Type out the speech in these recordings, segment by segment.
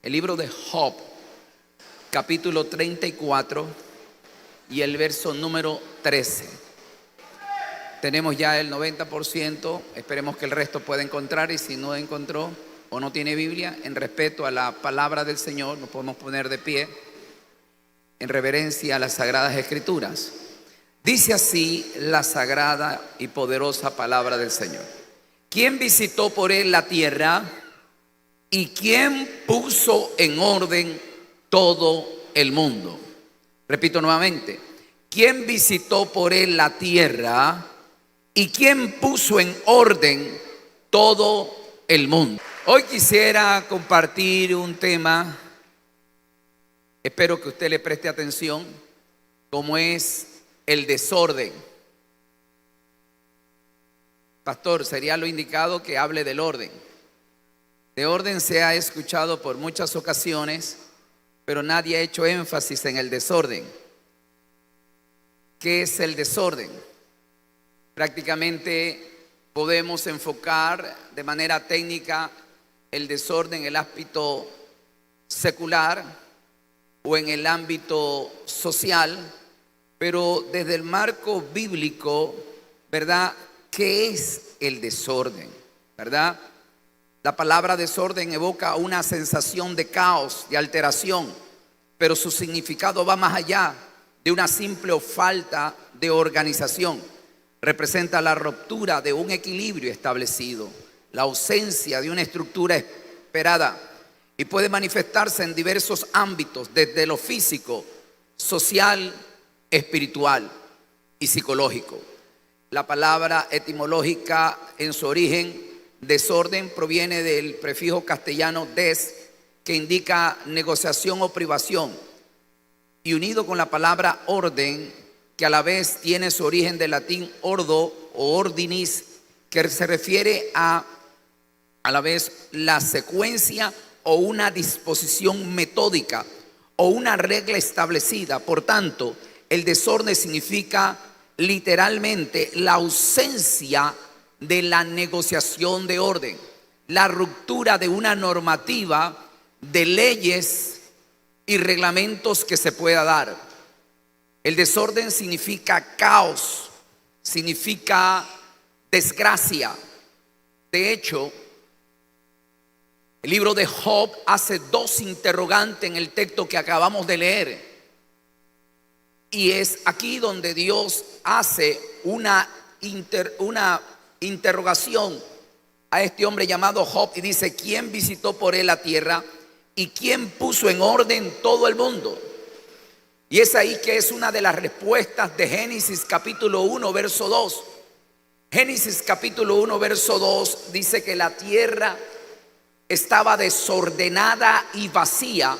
el libro de Job, capítulo 34 y el verso número 13. Tenemos ya el 90%, esperemos que el resto pueda encontrar, y si no encontró o no tiene Biblia, en respeto a la palabra del Señor, nos podemos poner de pie en reverencia a las Sagradas Escrituras. Dice así la sagrada y poderosa palabra del Señor: ¿Quién visitó por él la tierra y quién puso en orden todo el mundo? Repito nuevamente: ¿quién visitó por él la tierra y quién puso en orden todo el mundo? Hoy quisiera compartir un tema, espero que usted le preste atención, como es el desorden. Pastor, sería lo indicado que hable del orden. De orden se ha escuchado por muchas ocasiones, pero nadie ha hecho énfasis en el desorden. ¿Qué es el desorden? Prácticamente podemos enfocar de manera técnica el desorden en el ámbito secular o en el ámbito social, pero desde el marco bíblico, ¿verdad? ¿Qué es el desorden? ¿Verdad? La palabra desorden evoca una sensación de caos, de alteración, pero su significado va más allá de una simple falta de organización. Representa la ruptura de un equilibrio establecido, la ausencia de una estructura esperada, y puede manifestarse en diversos ámbitos, desde lo físico, social, espiritual y psicológico. La palabra etimológica en su origen, desorden, proviene del prefijo castellano des, que indica negociación o privación, y unido con la palabra orden, que a la vez tiene su origen del latín ordo o ordinis, que se refiere a la vez la secuencia o una disposición metódica o una regla establecida. Por tanto, el desorden significa literalmente la ausencia de la negociación de orden, la ruptura de una normativa de leyes y reglamentos que se pueda dar. El desorden significa caos, significa desgracia. De hecho, el libro de Job hace dos interrogantes en el texto que acabamos de leer. Y es aquí donde Dios hace una interrogación a este hombre llamado Job y dice: ¿quién visitó por él la tierra y quién puso en orden todo el mundo? Y es ahí que es una de las respuestas de Génesis capítulo 1 verso 2. Génesis capítulo 1 verso 2 dice que la tierra estaba desordenada y vacía,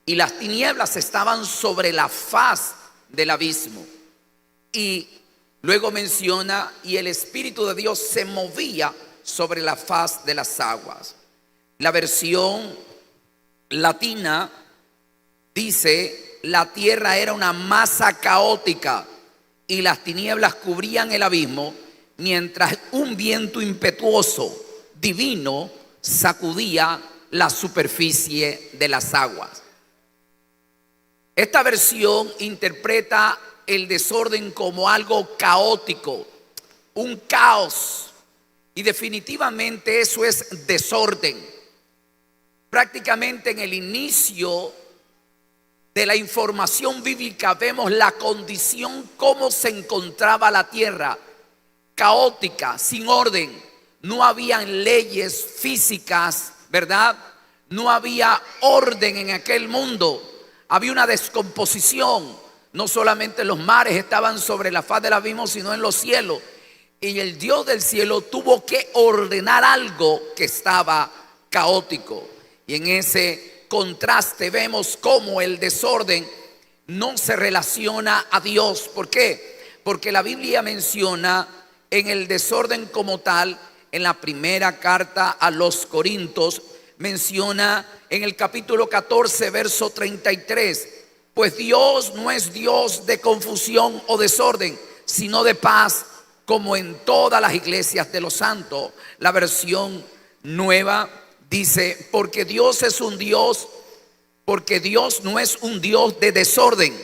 y las tinieblas estaban sobre la faz del abismo. Y luego menciona: y el Espíritu de Dios se movía sobre la faz de las aguas. La versión latina dice: la tierra era una masa caótica y las tinieblas cubrían el abismo, mientras un viento impetuoso, divino, sacudía la superficie de las aguas. Esta versión interpreta el desorden como algo caótico, un caos, y definitivamente eso es desorden. Prácticamente en el inicio de la información bíblica vemos la condición, cómo se encontraba la tierra: caótica, sin orden. No habían leyes físicas, ¿verdad? No había orden en aquel mundo. Había una descomposición. No solamente los mares estaban sobre la faz del abismo, sino en los cielos. Y el Dios del cielo tuvo que ordenar algo que estaba caótico. Y en ese contraste vemos cómo el desorden no se relaciona a Dios. ¿Por qué? Porque la Biblia menciona en el desorden como tal, en la primera carta a los Corintios, menciona en el capítulo 14, verso 33: pues Dios no es Dios de confusión o desorden, sino de paz, como en todas las iglesias de los santos. La versión nueva Dice, porque Dios no es un Dios de desorden,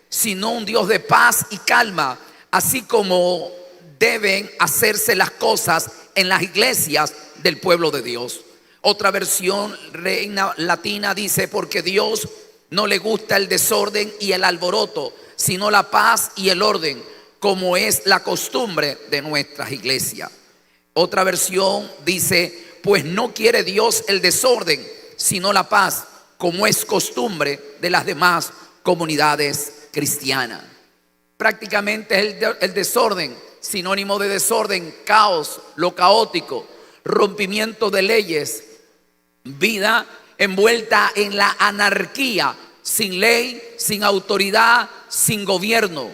sino un Dios de paz y calma, así como deben hacerse las cosas en las iglesias del pueblo de Dios. Otra versión, Reina Latina, dice, porque Dios no le gusta el desorden y el alboroto, sino la paz y el orden, como es la costumbre de nuestras iglesias. Otra versión dice, pues no quiere Dios el desorden, sino la paz, como es costumbre de las demás comunidades cristianas. Prácticamente el desorden, sinónimo de desorden, caos, lo caótico, rompimiento de leyes, vida envuelta en la anarquía, sin ley, sin autoridad, sin gobierno.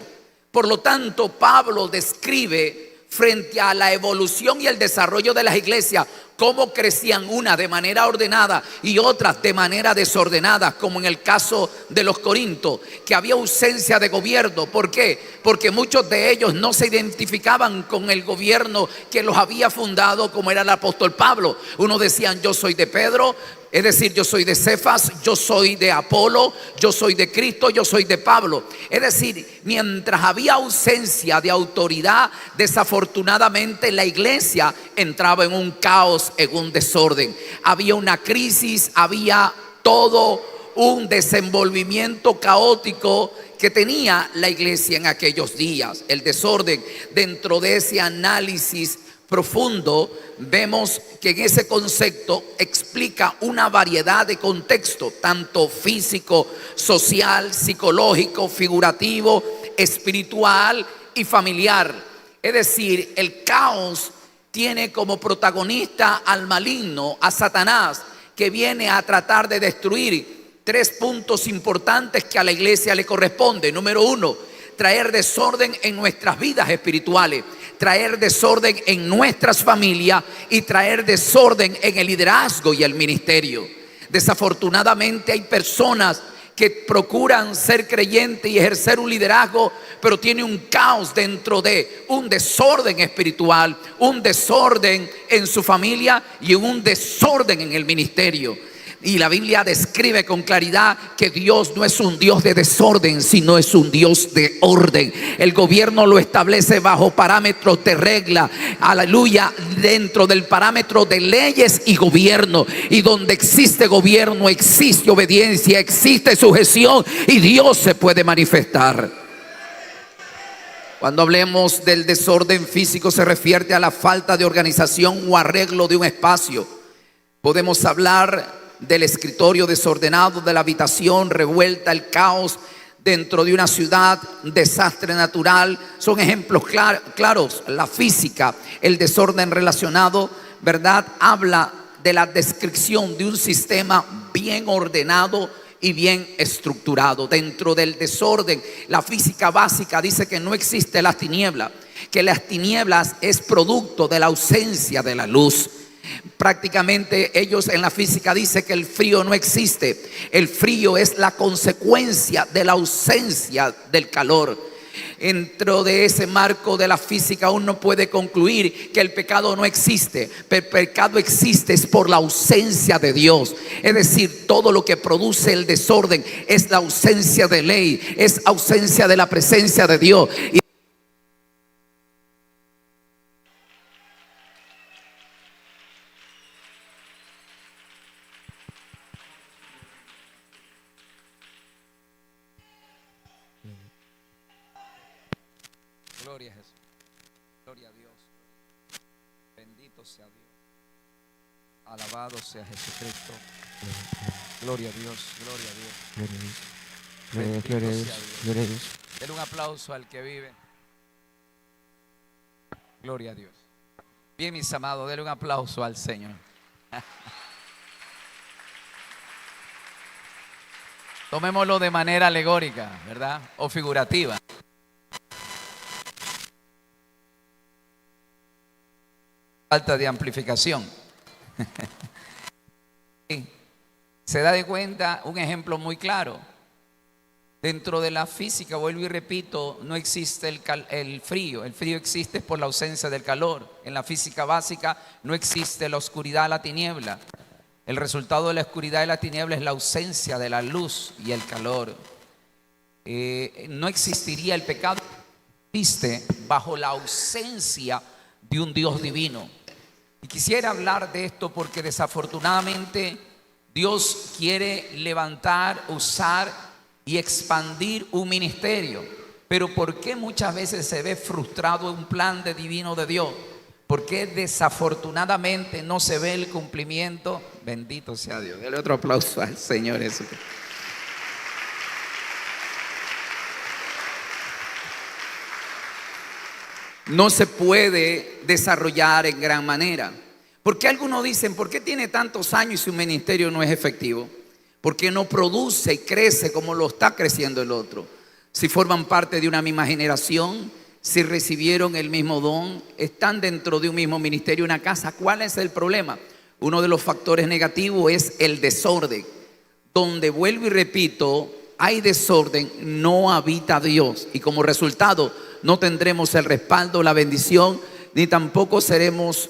Por lo tanto, Pablo describe frente a la evolución y el desarrollo de las iglesias cómo crecían unas de manera ordenada y otras de manera desordenada, como en el caso de los Corintios, que había ausencia de gobierno. ¿Por qué? Porque muchos de ellos no se identificaban con el gobierno que los había fundado, como era el apóstol Pablo. Unos decían, yo soy de Pedro, es decir, yo soy de Cefas, yo soy de Apolo, yo soy de Cristo, yo soy de Pablo. Es decir, mientras había ausencia de autoridad, desafortunadamente la iglesia entraba en un caos, en un desorden. Había una crisis, había todo un desenvolvimiento caótico que tenía la iglesia en aquellos días. El desorden, dentro de ese análisis profundo, vemos que en ese concepto explica una variedad de contextos, tanto físico, social, psicológico, figurativo, espiritual y familiar. Es decir, el caos tiene como protagonista al maligno, a Satanás, que viene a tratar de destruir tres puntos importantes que a la iglesia le corresponde. Número uno, traer desorden en nuestras vidas espirituales, traer desorden en nuestras familias y traer desorden en el liderazgo y el ministerio. Desafortunadamente hay personas que procuran ser creyentes y ejercer un liderazgo, pero tiene un caos dentro de un desorden espiritual, un desorden en su familia y un desorden en el ministerio. Y la Biblia describe con claridad que Dios no es un Dios de desorden, sino es un Dios de orden. El gobierno lo establece bajo parámetros de regla, aleluya, dentro del parámetro de leyes y gobierno. Y donde existe gobierno, existe obediencia, existe sujeción y Dios se puede manifestar. Cuando hablemos del desorden físico, se refiere a la falta de organización o arreglo de un espacio. Podemos hablar del escritorio desordenado, de la habitación revuelta, el caos dentro de una ciudad, desastre natural. Son ejemplos claros. La física, el desorden relacionado, ¿verdad? Habla de la descripción de un sistema bien ordenado y bien estructurado. Dentro del desorden, la física básica dice que no existe las tinieblas, que las tinieblas es producto de la ausencia de la luz. Prácticamente ellos en la física dicen que el frío no existe. El frío es la consecuencia de la ausencia del calor. Dentro de ese marco de la física uno puede concluir que el pecado no existe, pero el pecado existe es por la ausencia de Dios. Es decir, todo lo que produce el desorden es la ausencia de ley, es ausencia de la presencia de Dios. Gloria a Jesús, gloria a Dios, bendito sea Dios, alabado sea Jesucristo, gloria a Dios, gloria a Dios, gloria a Dios, gloria a Dios. Denle un aplauso al que vive, gloria a Dios. Bien, mis amados, denle un aplauso al Señor. Tomémoslo de manera alegórica, ¿verdad? O figurativa. Falta de amplificación. Se da de cuenta un ejemplo muy claro. Dentro de la física, vuelvo y repito, no existe el frío. El frío existe por la ausencia del calor. En la física básica no existe la oscuridad, la tiniebla. El resultado de la oscuridad y la tiniebla es la ausencia de la luz y el calor. No existiría el pecado, existe bajo la ausencia de un Dios divino. Y quisiera hablar de esto porque desafortunadamente Dios quiere levantar, usar y expandir un ministerio. Pero ¿por qué muchas veces se ve frustrado un plan divino de Dios? ¿Por qué desafortunadamente no se ve el cumplimiento? Bendito sea Dios. Dale otro aplauso al Señor Jesús. No se puede desarrollar en gran manera. ¿Por qué algunos dicen, por qué tiene tantos años y su ministerio no es efectivo? Porque no produce y crece como lo está creciendo el otro. Si forman parte de una misma generación, si recibieron el mismo don, están dentro de un mismo ministerio, una casa, ¿cuál es el problema? Uno de los factores negativos es el desorden. Donde, vuelvo y repito, hay desorden, no habita Dios. Y como resultado, no tendremos el respaldo, la bendición, ni tampoco seremos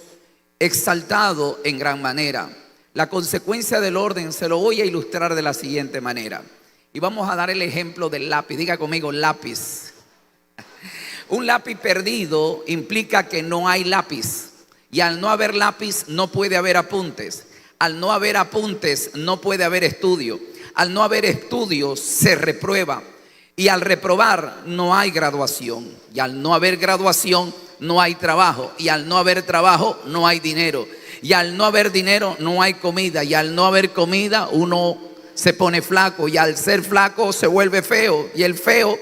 exaltados en gran manera. La consecuencia del orden se lo voy a ilustrar de la siguiente manera. Y vamos a dar el ejemplo del lápiz. Diga conmigo, lápiz. Un lápiz perdido implica que no hay lápiz. Y al no haber lápiz no puede haber apuntes. Al no haber apuntes no puede haber estudio. Al no haber estudio se reprueba. Y al reprobar no hay graduación. Y al no haber graduación no hay trabajo. Y al no haber trabajo no hay dinero. Y al no haber dinero no hay comida. Y al no haber comida uno se pone flaco. Y al ser flaco se vuelve feo. Y el feo,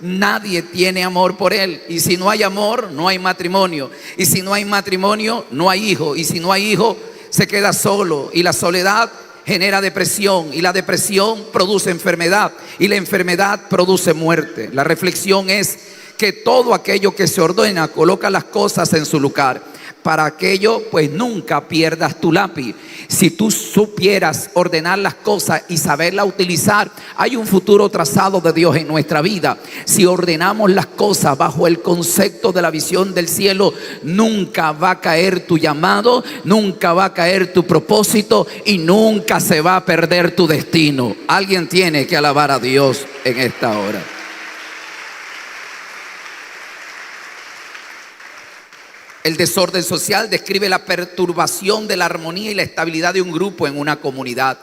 nadie tiene amor por él. Y si no hay amor, no hay matrimonio. Y si no hay matrimonio, no hay hijo. Y si no hay hijo, se queda solo. Y la soledad genera depresión. Y la depresión produce enfermedad. Y la enfermedad produce muerte. La reflexión es que todo aquello que se ordena coloca las cosas en su lugar. Para aquello, pues nunca pierdas tu lápiz. Si tú supieras ordenar las cosas y saberlas utilizar, hay un futuro trazado de Dios en nuestra vida. Si ordenamos las cosas bajo el concepto de la visión del cielo, nunca va a caer tu llamado, nunca va a caer tu propósito y nunca se va a perder tu destino. Alguien tiene que alabar a Dios en esta hora. El desorden social describe la perturbación de la armonía y la estabilidad de un grupo en una comunidad.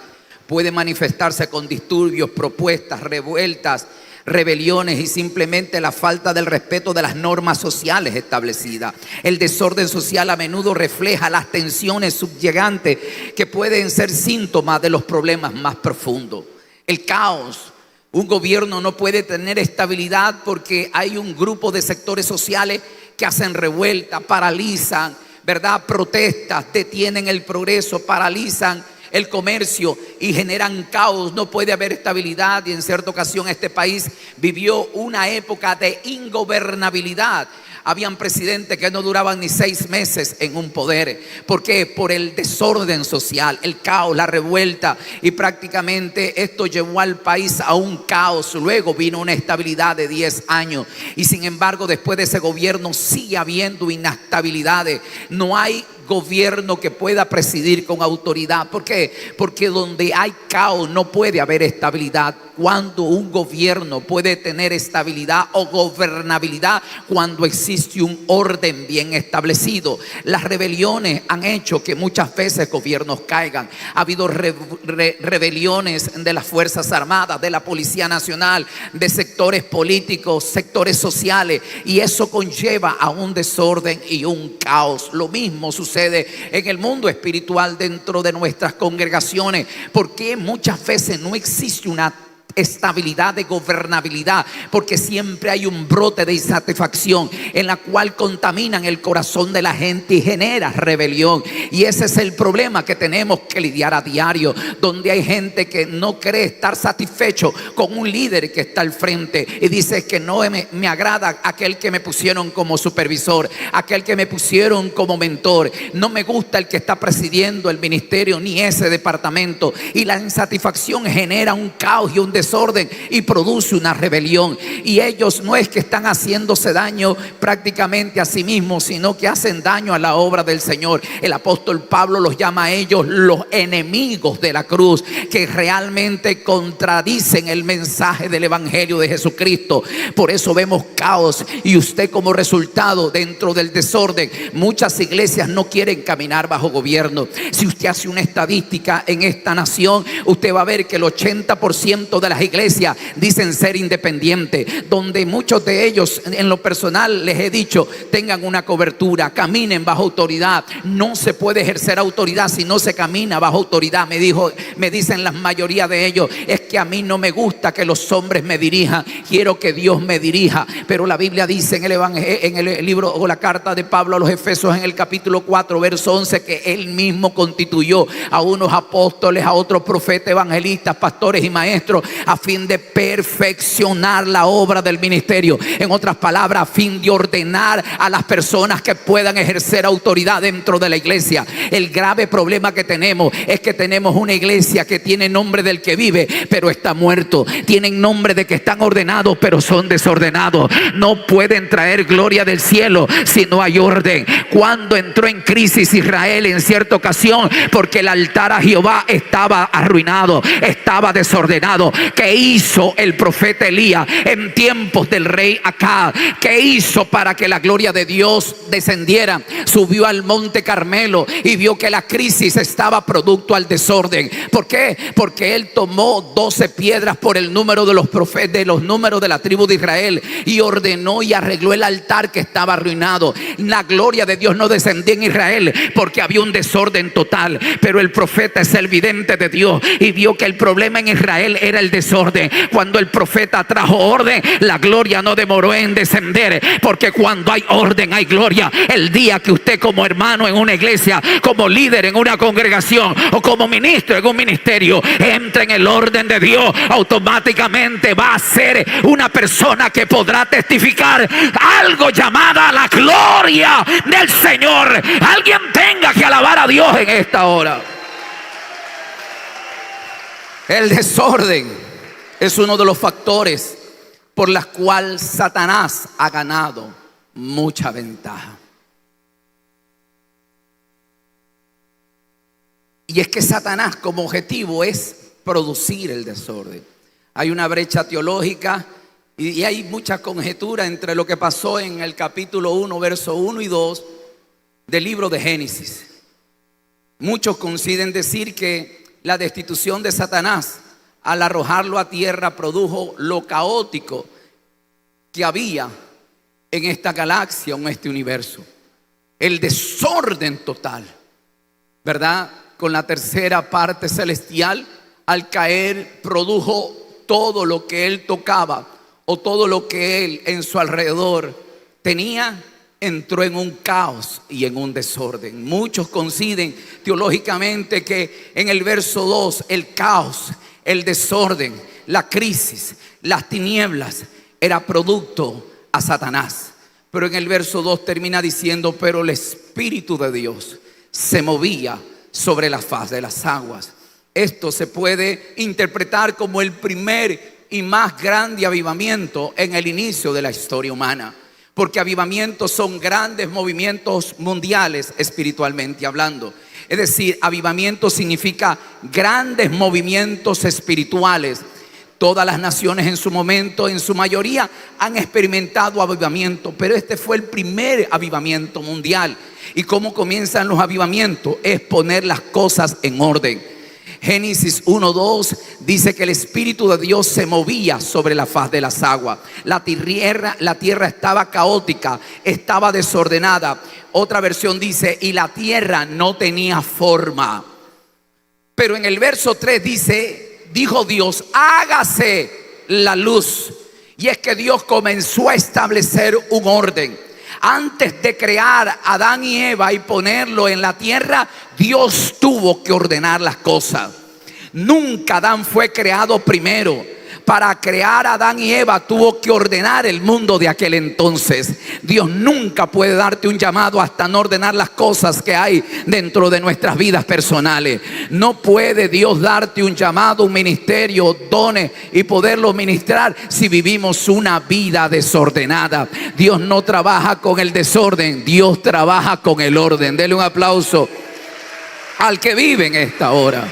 Puede manifestarse con disturbios, propuestas, revueltas, rebeliones y simplemente la falta del respeto de las normas sociales establecidas. El desorden social a menudo refleja las tensiones subyugantes que pueden ser síntomas de los problemas más profundos. El caos. Un gobierno no puede tener estabilidad porque hay un grupo de sectores sociales que hacen revuelta, paralizan, ¿verdad? Protestas, detienen el progreso, paralizan el comercio y generan caos. No puede haber estabilidad y en cierta ocasión este país vivió una época de ingobernabilidad. Habían presidentes que no duraban ni 6 meses en un poder. ¿Por qué? Por el desorden social, el caos, la revuelta. Y prácticamente esto llevó al país a un caos. Luego vino una estabilidad de 10 años. Y sin embargo, después de ese gobierno sigue habiendo inestabilidades. No hay gobierno que pueda presidir con autoridad. ¿Por qué? Porque donde hay caos no puede haber estabilidad. Cuando un gobierno puede tener estabilidad o gobernabilidad, cuando existe un orden bien establecido. Las rebeliones han hecho que muchas veces gobiernos caigan. Ha habido rebeliones de las Fuerzas Armadas, de la Policía Nacional, de sectores políticos, sectores sociales, y eso conlleva a un desorden y un caos. Lo mismo sucede en el mundo espiritual dentro de nuestras congregaciones. Porque muchas veces no existe una estabilidad de gobernabilidad, porque siempre hay un brote de insatisfacción en la cual contaminan el corazón de la gente y genera rebelión. Y ese es el problema que tenemos que lidiar a diario, donde hay gente que no cree estar satisfecho con un líder que está al frente y dice que no me agrada aquel que me pusieron como supervisor, aquel que me pusieron como mentor, no me gusta el que está presidiendo el ministerio ni ese departamento. Y la insatisfacción genera un caos y un desorden y produce una rebelión. Y ellos no es que están haciéndose daño prácticamente a sí mismos, sino que hacen daño a la obra del Señor. El apóstol Pablo los llama a ellos los enemigos de la cruz, que realmente contradicen el mensaje del evangelio de Jesucristo. Por eso vemos caos, y usted como resultado dentro del desorden, muchas iglesias no quieren caminar bajo gobierno. Si usted hace una estadística en esta nación, usted va a ver que el 80% de las iglesias dicen ser independientes, donde muchos de ellos, en lo personal les he dicho, tengan una cobertura, caminen bajo autoridad. No se puede ejercer autoridad si no se camina bajo autoridad. Me dicen la mayoría de ellos, es que a mí no me gusta que los hombres me dirijan, quiero que Dios me dirija. Pero la Biblia dice en el libro o la carta de Pablo a los Efesios, en el capítulo 4 verso 11, que él mismo constituyó a unos apóstoles, a otros profetas, evangelistas, pastores y maestros, a fin de perfeccionar la obra del ministerio. En otras palabras, a fin de ordenar a las personas que puedan ejercer autoridad dentro de la iglesia. El grave problema que tenemos es que tenemos una iglesia que tiene nombre del que vive, pero está muerto. Tienen nombre de que están ordenados, pero son desordenados. No pueden traer gloria del cielo si no hay orden. Cuando entró en crisis Israel en cierta ocasión, porque el altar a Jehová estaba arruinado, estaba desordenado. ¿Qué hizo el profeta Elías en tiempos del rey Acab? ¿Qué hizo para que la gloria de Dios descendiera? Subió al monte Carmelo y vio que la crisis estaba producto al desorden. ¿Por qué? Porque él tomó 12 piedras por el número de los profetas, de los números de la tribu de Israel, y ordenó y arregló el altar que estaba arruinado. La gloria de Dios no descendía en Israel porque había un desorden total, pero el profeta es el vidente de Dios y vio que el problema en Israel era el desorden. Cuando el profeta trajo orden, la gloria no demoró en descender, porque cuando hay orden hay gloria. El día que usted, como hermano en una iglesia, como líder en una congregación o como ministro en un ministerio, entra en el orden de Dios, automáticamente va a ser una persona que podrá testificar algo llamada la gloria del Señor. Alguien tenga que alabar a Dios en esta hora. El desorden es uno de los factores por los cuales Satanás ha ganado mucha ventaja. Y es que Satanás como objetivo es producir el desorden. Hay una brecha teológica y hay mucha conjetura entre lo que pasó en el capítulo 1, verso 1 y 2 del libro de Génesis. Muchos coinciden decir que la destitución de Satanás al arrojarlo a tierra produjo lo caótico que había en esta galaxia, en este universo. El desorden total, ¿verdad? Con la tercera parte celestial, al caer, produjo todo lo que él tocaba o todo lo que él en su alrededor tenía, entró en un caos y en un desorden. Muchos coinciden teológicamente que en el verso 2 el caos, el desorden, la crisis, las tinieblas era producto a Satanás. Pero en el verso 2 termina diciendo: pero el Espíritu de Dios se movía sobre la faz de las aguas. Esto se puede interpretar como el primer y más grande avivamiento en el inicio de la historia humana, porque avivamientos son grandes movimientos mundiales espiritualmente hablando. Es decir, avivamiento significa grandes movimientos espirituales. Todas las naciones en su momento, en su mayoría, han experimentado avivamiento, pero este fue el primer avivamiento mundial. ¿Y cómo comienzan los avivamientos? Es poner las cosas en orden. Génesis 1:2 dice que el Espíritu de Dios se movía sobre la faz de las aguas. La tierra estaba caótica, estaba desordenada. Otra versión dice: y la tierra no tenía forma. Pero en el verso 3 dice: dijo Dios, hágase la luz. Y es que Dios comenzó a establecer un orden. Antes de crear a Adán y Eva y ponerlo en la tierra, Dios tuvo que ordenar las cosas. Nunca Adán fue creado primero, para crear a Adán y Eva tuvo que ordenar el mundo de aquel entonces. Dios nunca puede darte un llamado hasta no ordenar las cosas que hay dentro de nuestras vidas personales. No puede Dios darte un llamado, un ministerio, dones y poderlo ministrar si vivimos una vida desordenada. Dios no trabaja con el desorden, Dios trabaja con el orden. Dele un aplauso al que vive en esta hora.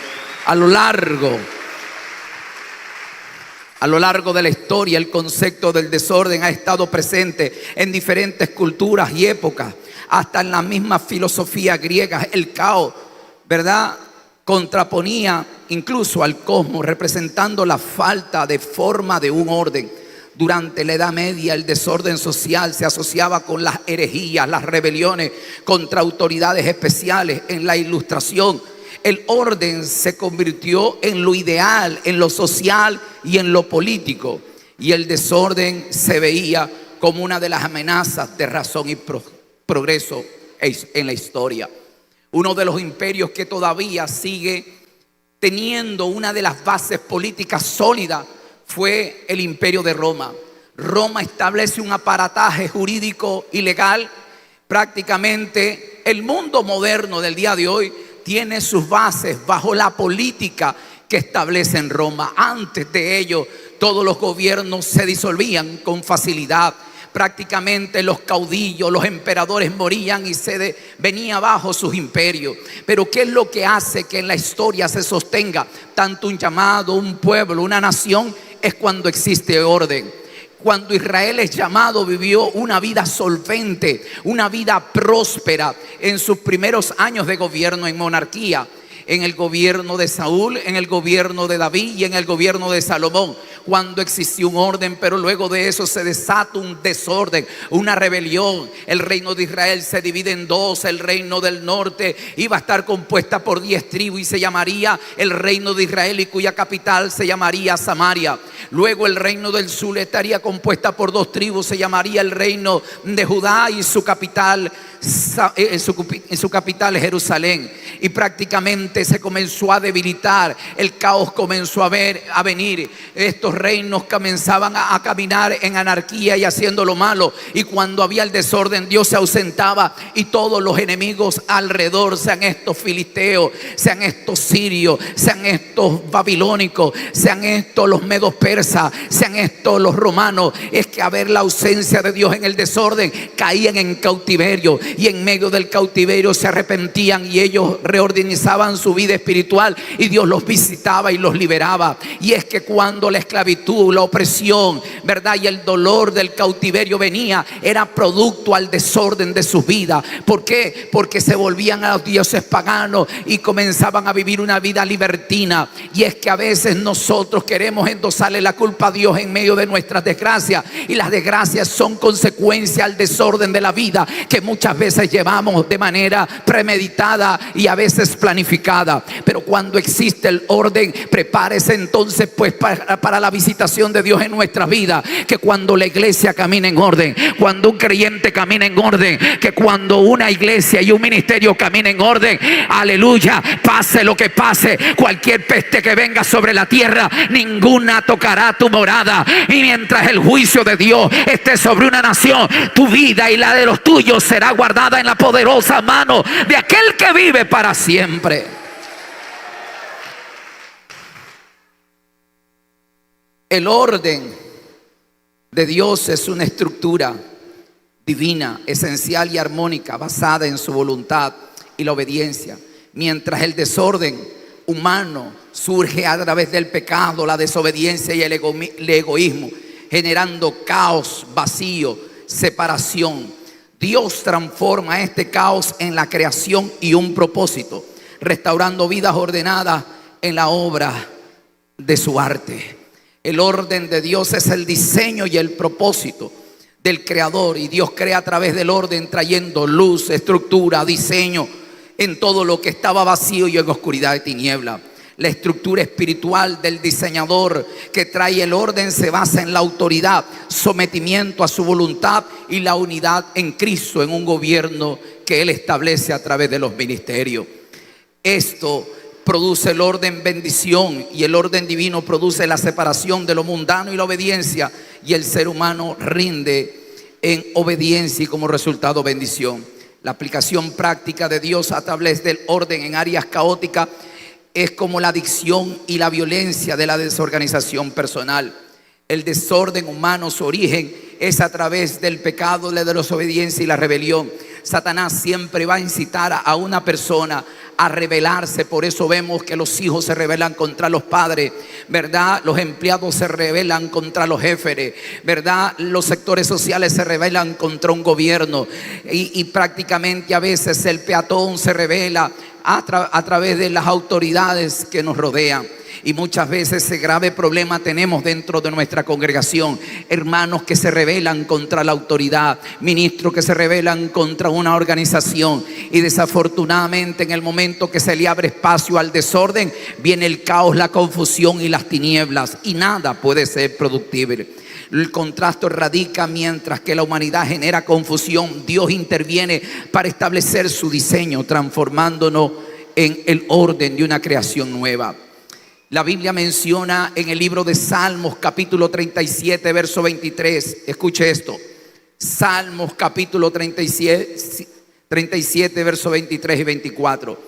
A lo largo de la historia, el concepto del desorden ha estado presente en diferentes culturas y épocas. Hasta en la misma filosofía griega, el caos, ¿verdad?, contraponía incluso al cosmos, representando la falta de forma de un orden. Durante la Edad Media, el desorden social se asociaba con las herejías, las rebeliones contra autoridades especiales. En la Ilustración, el orden se convirtió en lo ideal, en lo social y en lo político. Y el desorden se veía como una de las amenazas de razón y progreso en la historia. Uno de los imperios que todavía sigue teniendo una de las bases políticas sólidas fue el Imperio de Roma. Roma establece un aparataje jurídico y legal. Prácticamente el mundo moderno del día de hoy tiene sus bases bajo la política que establece en Roma. Antes de ello, todos los gobiernos se disolvían con facilidad. Prácticamente los caudillos, los emperadores morían y se venía abajo sus imperios. Pero ¿qué es lo que hace que en la historia se sostenga tanto un llamado, un pueblo, una nación? Es cuando existe orden. Cuando Israel es llamado, vivió una vida solvente, una vida próspera en sus primeros años de gobierno en monarquía. En el gobierno de Saúl, en el gobierno de David y en el gobierno de Salomón, cuando existió un orden, pero luego de eso se desata un desorden, una rebelión. El reino de Israel se divide en dos. El reino del norte iba a estar compuesta por 10 tribus y se llamaría el reino de Israel, y cuya capital se llamaría Samaria. Luego el reino del sur estaría compuesta por 2 tribus, se llamaría el reino de Judá, y su capital es Jerusalén. Y prácticamente se comenzó a debilitar, el caos comenzó a venir. Estos reinos comenzaban a caminar en anarquía y haciendo lo malo, y cuando había el desorden, Dios se ausentaba y todos los enemigos alrededor, sean estos filisteos, sean estos sirios, sean estos babilónicos, sean estos los medos persas, sean estos los romanos, es que a ver la ausencia de Dios en el desorden, caían en cautiverio, y en medio del cautiverio se arrepentían y ellos reorganizaban su vida espiritual, y Dios los visitaba y los liberaba. Y es que cuando la esclavitud, la opresión, ¿verdad?, y el dolor del cautiverio venía, era producto al desorden de sus vidas. ¿Por qué? Porque se volvían a los dioses paganos y comenzaban a vivir una vida libertina. Y es que a veces nosotros queremos endosarle la culpa a Dios en medio de nuestras desgracias, y las desgracias son consecuencia al desorden de la vida que muchas veces llevamos de manera premeditada y a veces planificada. Pero cuando existe el orden, prepárese entonces pues para la visitación de Dios en nuestra vida. Que cuando la iglesia camina en orden, cuando un creyente camina en orden, que cuando una iglesia y un ministerio camina en orden, aleluya, pase lo que pase, cualquier peste que venga sobre la tierra, ninguna tocará tu morada. Y mientras el juicio de Dios esté sobre una nación, tu vida y la de los tuyos será guardada en la poderosa mano de aquel que vive para siempre. El orden de Dios es una estructura divina, esencial y armónica, basada en su voluntad y la obediencia. Mientras el desorden humano surge a través del pecado, la desobediencia y el egoísmo, generando caos, vacío, separación. Dios transforma este caos en la creación y un propósito, restaurando vidas ordenadas en la obra de su arte. El orden de Dios es el diseño y el propósito del Creador, y Dios crea a través del orden, trayendo luz, estructura, diseño en todo lo que estaba vacío y en oscuridad de tiniebla. La estructura espiritual del diseñador que trae el orden se basa en la autoridad, sometimiento a su voluntad y la unidad en Cristo, en un gobierno que Él establece a través de los ministerios. Esto produce el orden bendición, y el orden divino produce la separación de lo mundano y la obediencia, y el ser humano rinde en obediencia y como resultado bendición. La aplicación práctica de Dios a través del orden en áreas caóticas es como la adicción y la violencia de la desorganización personal. El desorden humano, su origen es a través del pecado, la desobediencia y la rebelión. Satanás siempre va a incitar a una persona a rebelarse. Por eso vemos que los hijos se rebelan contra los padres, ¿verdad? Los empleados se rebelan contra los jefes, ¿verdad? Los sectores sociales se rebelan contra un gobierno, y prácticamente a veces el peatón se rebela a través de las autoridades que nos rodean. Y muchas veces ese grave problema tenemos dentro de nuestra congregación. Hermanos que se rebelan contra la autoridad, ministros que se rebelan contra una organización. Y desafortunadamente en el momento que se le abre espacio al desorden, viene el caos, la confusión y las tinieblas. Y nada puede ser productivo. El contraste radica mientras que la humanidad genera confusión. Dios interviene para establecer su diseño, transformándonos en el orden de una creación nueva. La Biblia menciona en el libro de Salmos capítulo 37 verso 23. Escuche esto. Salmos capítulo 37 verso 23 y 24.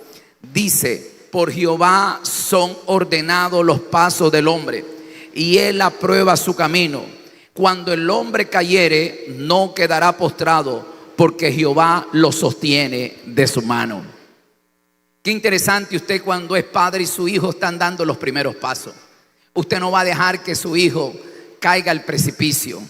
Dice: por Jehová son ordenados los pasos del hombre, y él aprueba su camino. Cuando el hombre cayere, no quedará postrado, porque Jehová lo sostiene de su mano. Qué interesante, usted cuando es padre y su hijo están dando los primeros pasos, usted no va a dejar que su hijo caiga al precipicio,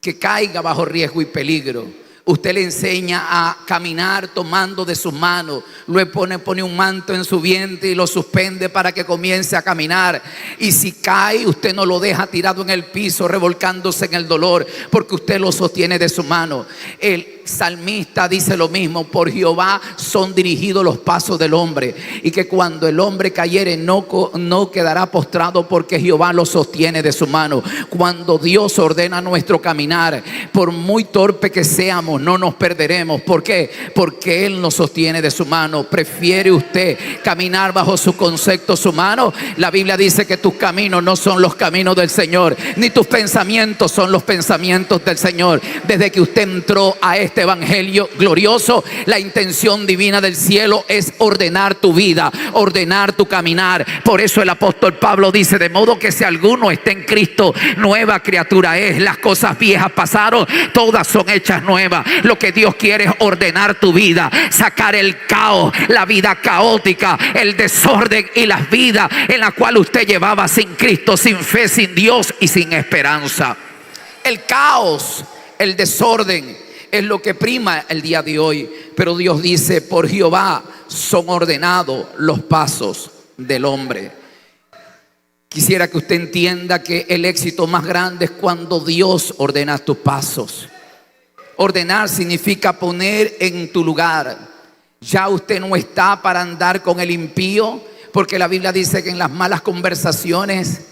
que caiga bajo riesgo y peligro. Usted le enseña a caminar tomando de sus manos. Luego pone un manto en su vientre y lo suspende para que comience a caminar. Y si cae, usted no lo deja tirado en el piso, revolcándose en el dolor, porque usted lo sostiene de su mano. El salmista dice lo mismo: por Jehová son dirigidos los pasos del hombre, y que cuando el hombre cayere no quedará postrado, porque Jehová lo sostiene de su mano. Cuando Dios ordena nuestro caminar, por muy torpe que seamos, no nos perderemos. ¿Por qué? Porque Él nos sostiene de su mano. ¿Prefiere usted caminar bajo sus conceptos humanos? La Biblia dice que tus caminos no son los caminos del Señor, ni tus pensamientos son los pensamientos del Señor. Desde que usted entró a este evangelio glorioso, la intención divina del cielo es ordenar tu vida, ordenar tu caminar. Por eso el apóstol Pablo dice: de modo que si alguno está en Cristo, nueva criatura es. Las cosas viejas pasaron, todas son hechas nuevas. Lo que Dios quiere es ordenar tu vida, sacar el caos, la vida caótica, el desorden y las vidas en la cual usted llevaba sin Cristo, sin fe, sin Dios y sin esperanza. El caos, el desorden es lo que prima el día de hoy. Pero Dios dice: por Jehová son ordenados los pasos del hombre. Quisiera que usted entienda que el éxito más grande es cuando Dios ordena tus pasos. Ordenar significa poner en tu lugar. Ya usted no está para andar con el impío, porque la Biblia dice que en las malas conversaciones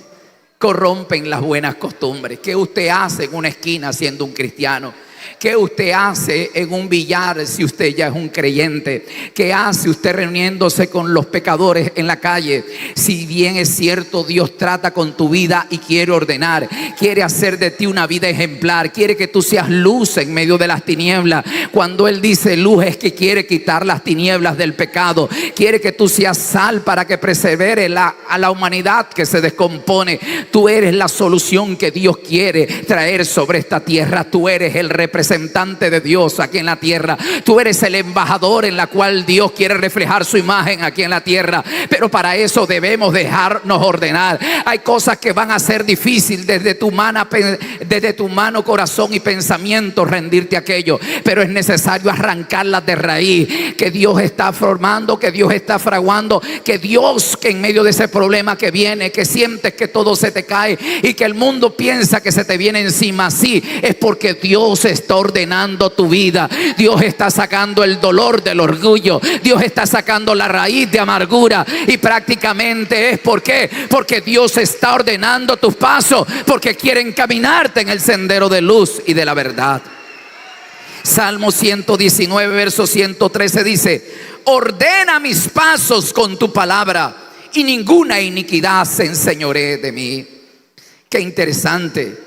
corrompen las buenas costumbres. ¿Qué usted hace en una esquina siendo un cristiano? ¿Qué usted hace en un billar si usted ya es un creyente? ¿Qué hace usted reuniéndose con los pecadores en la calle? Si bien es cierto, Dios trata con tu vida y quiere ordenar, quiere hacer de ti una vida ejemplar, quiere que tú seas luz en medio de las tinieblas. Cuando Él dice luz, es que quiere quitar las tinieblas del pecado, quiere que tú seas sal para que persevere a la humanidad que se descompone. Tú eres la solución que Dios quiere traer sobre esta tierra. Tú eres el representante de Dios aquí en la tierra. Tú eres el embajador en la cual Dios quiere reflejar su imagen aquí en la tierra. Pero para eso debemos dejarnos ordenar. Hay cosas que van a ser difíciles desde tu mano, corazón y pensamiento rendirte a aquello, pero es necesario arrancarlas de raíz. Que Dios está formando, que Dios está fraguando, que Dios, que en medio de ese problema que viene, que sientes que todo se te cae y que el mundo piensa que se te viene encima, sí, es porque Dios está ordenando tu vida. Dios está sacando el dolor del orgullo. Dios está sacando la raíz de amargura. Y prácticamente es porque Dios está ordenando tus pasos, porque quiere encaminarte en el sendero de luz y de la verdad. Salmo 119 verso 113 dice: ordena mis pasos con tu palabra, y ninguna iniquidad se enseñoree de mí. Qué interesante.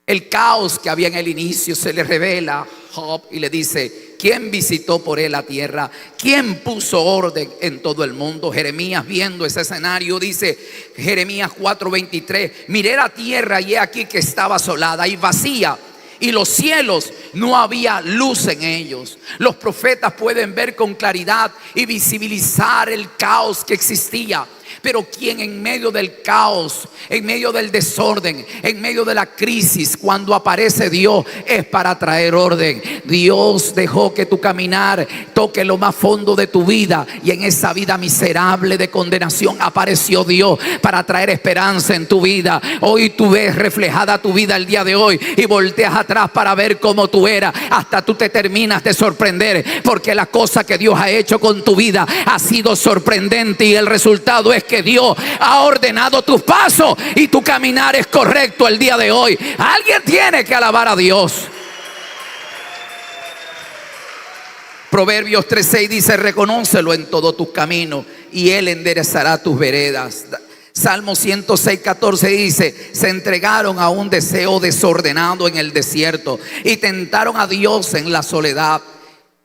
El caos que había en el inicio se le revela a Job y le dice: ¿quién visitó por él la tierra? ¿Quién puso orden en todo el mundo? Jeremías, viendo ese escenario, dice Jeremías 4:23: miré la tierra y he aquí que estaba asolada y vacía, y los cielos no había luz en ellos. Los profetas pueden ver con claridad y visibilizar el caos que existía. Pero quien en medio del caos, en medio del desorden, en medio de la crisis, cuando aparece Dios, es para traer orden. Dios dejó que tu caminar toque lo más fondo de tu vida, y en esa vida miserable de condenación apareció Dios para traer esperanza en tu vida. Hoy tú ves reflejada tu vida el día de hoy y volteas atrás para ver cómo tú eras. Hasta tú te terminas de sorprender, porque la cosa que Dios ha hecho con tu vida ha sido sorprendente, y el resultado es que Dios ha ordenado tus pasos y tu caminar es correcto el día de hoy. Alguien tiene que alabar a Dios. Proverbios 3:6 dice: reconócelo en todos tus caminos y Él enderezará tus veredas. Salmo 106:14 dice: se entregaron a un deseo desordenado en el desierto y tentaron a Dios en la soledad.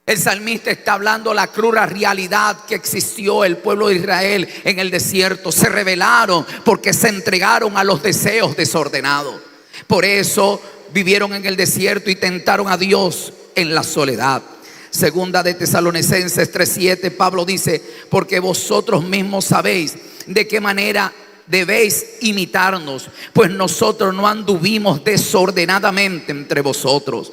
El salmista está hablando la cruda realidad que existió el pueblo de Israel en el desierto. Se rebelaron porque se entregaron a los deseos desordenados. Por eso vivieron en el desierto y tentaron a Dios en la soledad. Segunda de Tesalonicenses 3:7, Pablo dice: porque vosotros mismos sabéis de qué manera debéis imitarnos, pues nosotros no anduvimos desordenadamente entre vosotros.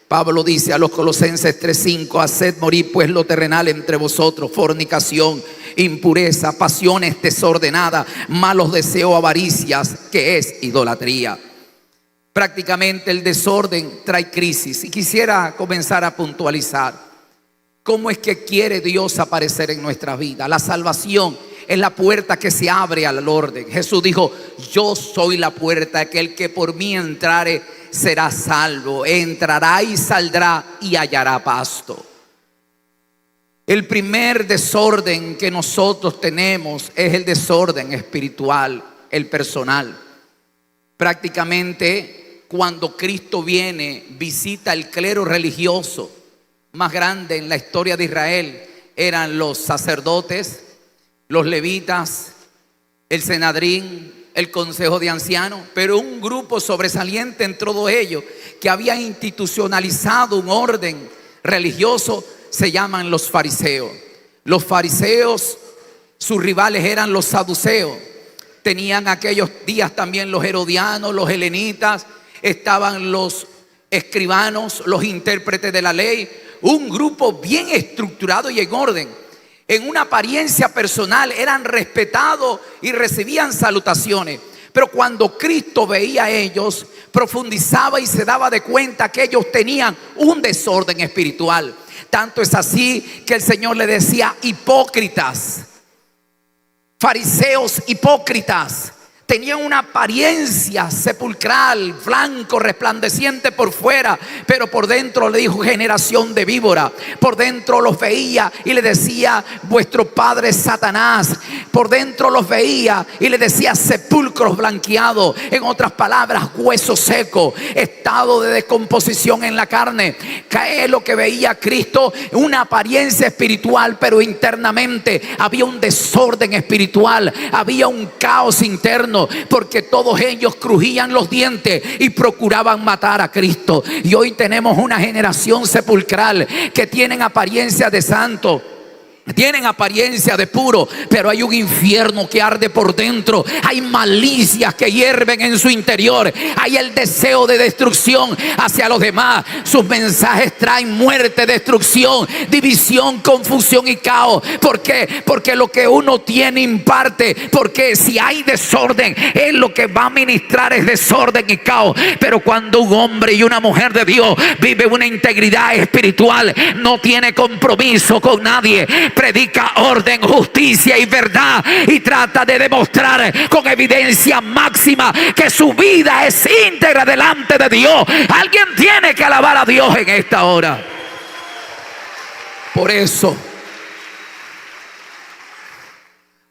Pablo dice a los Colosenses 3:5: haced morir pues lo terrenal entre vosotros, fornicación, impureza, pasiones desordenadas, malos deseos, avaricias, que es idolatría. Prácticamente el desorden trae crisis, y quisiera comenzar a puntualizar cómo es que quiere Dios aparecer en nuestra vida. La salvación es la puerta que se abre al orden. Jesús dijo: yo soy la puerta, aquel que por mí entrare será salvo, entrará y saldrá y hallará pasto. El primer desorden que nosotros tenemos es el desorden espiritual, el personal. Prácticamente cuando Cristo viene, visita el clero religioso más grande en la historia de Israel. Eran los sacerdotes, los levitas, el Senadrín, el consejo de ancianos, pero un grupo sobresaliente en todo ello que había institucionalizado un orden religioso se llaman los fariseos. Los fariseos, sus rivales eran los saduceos. Tenían aquellos días también los herodianos, los helenitas, estaban los escribanos, los intérpretes de la ley, un grupo bien estructurado y en orden. En una apariencia personal eran respetados y recibían salutaciones. Pero cuando Cristo veía a ellos, profundizaba y se daba de cuenta que ellos tenían un desorden espiritual. Tanto es así que el Señor le decía: hipócritas, fariseos hipócritas. Tenían una apariencia sepulcral, blanco, resplandeciente por fuera, pero por dentro le dijo: generación de víbora. Por dentro los veía y le decía: vuestro padre es Satanás. Por dentro los veía y le decía: sepulcros blanqueados. En otras palabras, hueso seco, estado de descomposición en la carne. Que es lo que veía Cristo: una apariencia espiritual, pero internamente había un desorden espiritual, había un caos interno, porque todos ellos crujían los dientes y procuraban matar a Cristo. Y hoy tenemos una generación sepulcral que tienen apariencia de santo, tienen apariencia de puro, pero hay un infierno que arde por dentro. Hay malicias que hierven en su interior. Hay el deseo de destrucción hacia los demás. Sus mensajes traen muerte, destrucción, división, confusión y caos. ¿Por qué? Porque lo que uno tiene imparte. Porque si hay desorden, él lo que va a ministrar es desorden y caos. Pero cuando un hombre y una mujer de Dios vive una integridad espiritual, no tiene compromiso con nadie, predica orden, justicia y verdad, y trata de demostrar con evidencia máxima que su vida es íntegra delante de Dios. Alguien tiene que alabar a Dios en esta hora. Por eso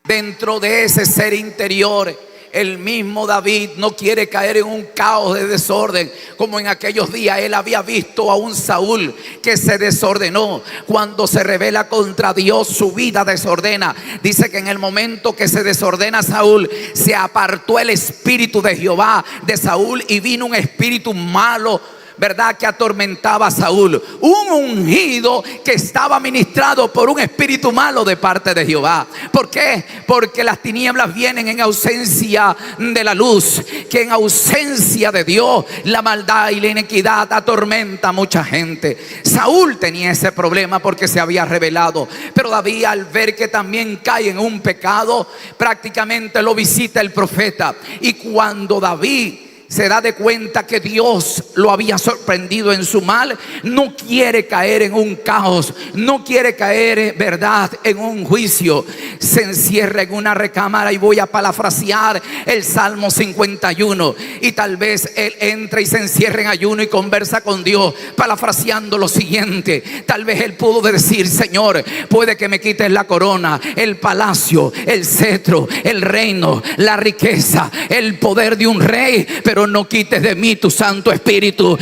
Dentro de ese ser interior, el mismo David no quiere caer en un caos de desorden, como en aquellos días él había visto a un Saúl que se desordenó. Cuando se rebela contra Dios, su vida desordena. Dice que en el momento que se desordena Saúl, se apartó el espíritu de Jehová de Saúl y vino un espíritu malo, ¿verdad?, que atormentaba a Saúl. Un ungido que estaba ministrado por un espíritu malo de parte de Jehová. ¿Por qué? Porque las tinieblas vienen en ausencia de la luz, que en ausencia de Dios la maldad y la iniquidad atormenta a mucha gente. Saúl tenía ese problema porque se había rebelado, pero David, al ver que también cae en un pecado, prácticamente lo visita el profeta. Y cuando David se da de cuenta que Dios lo había sorprendido en su mal, no quiere caer en un caos, no quiere caer, verdad, en un juicio. Se encierra en una recámara, y voy a parafrasear el Salmo 51, y tal vez él entra y se encierra en ayuno y conversa con Dios, parafraseando lo siguiente. Tal vez él pudo decir: Señor, puede que me quites la corona, el palacio, el cetro, el reino, la riqueza, el poder de un rey, pero no quites de mí tu Santo Espíritu.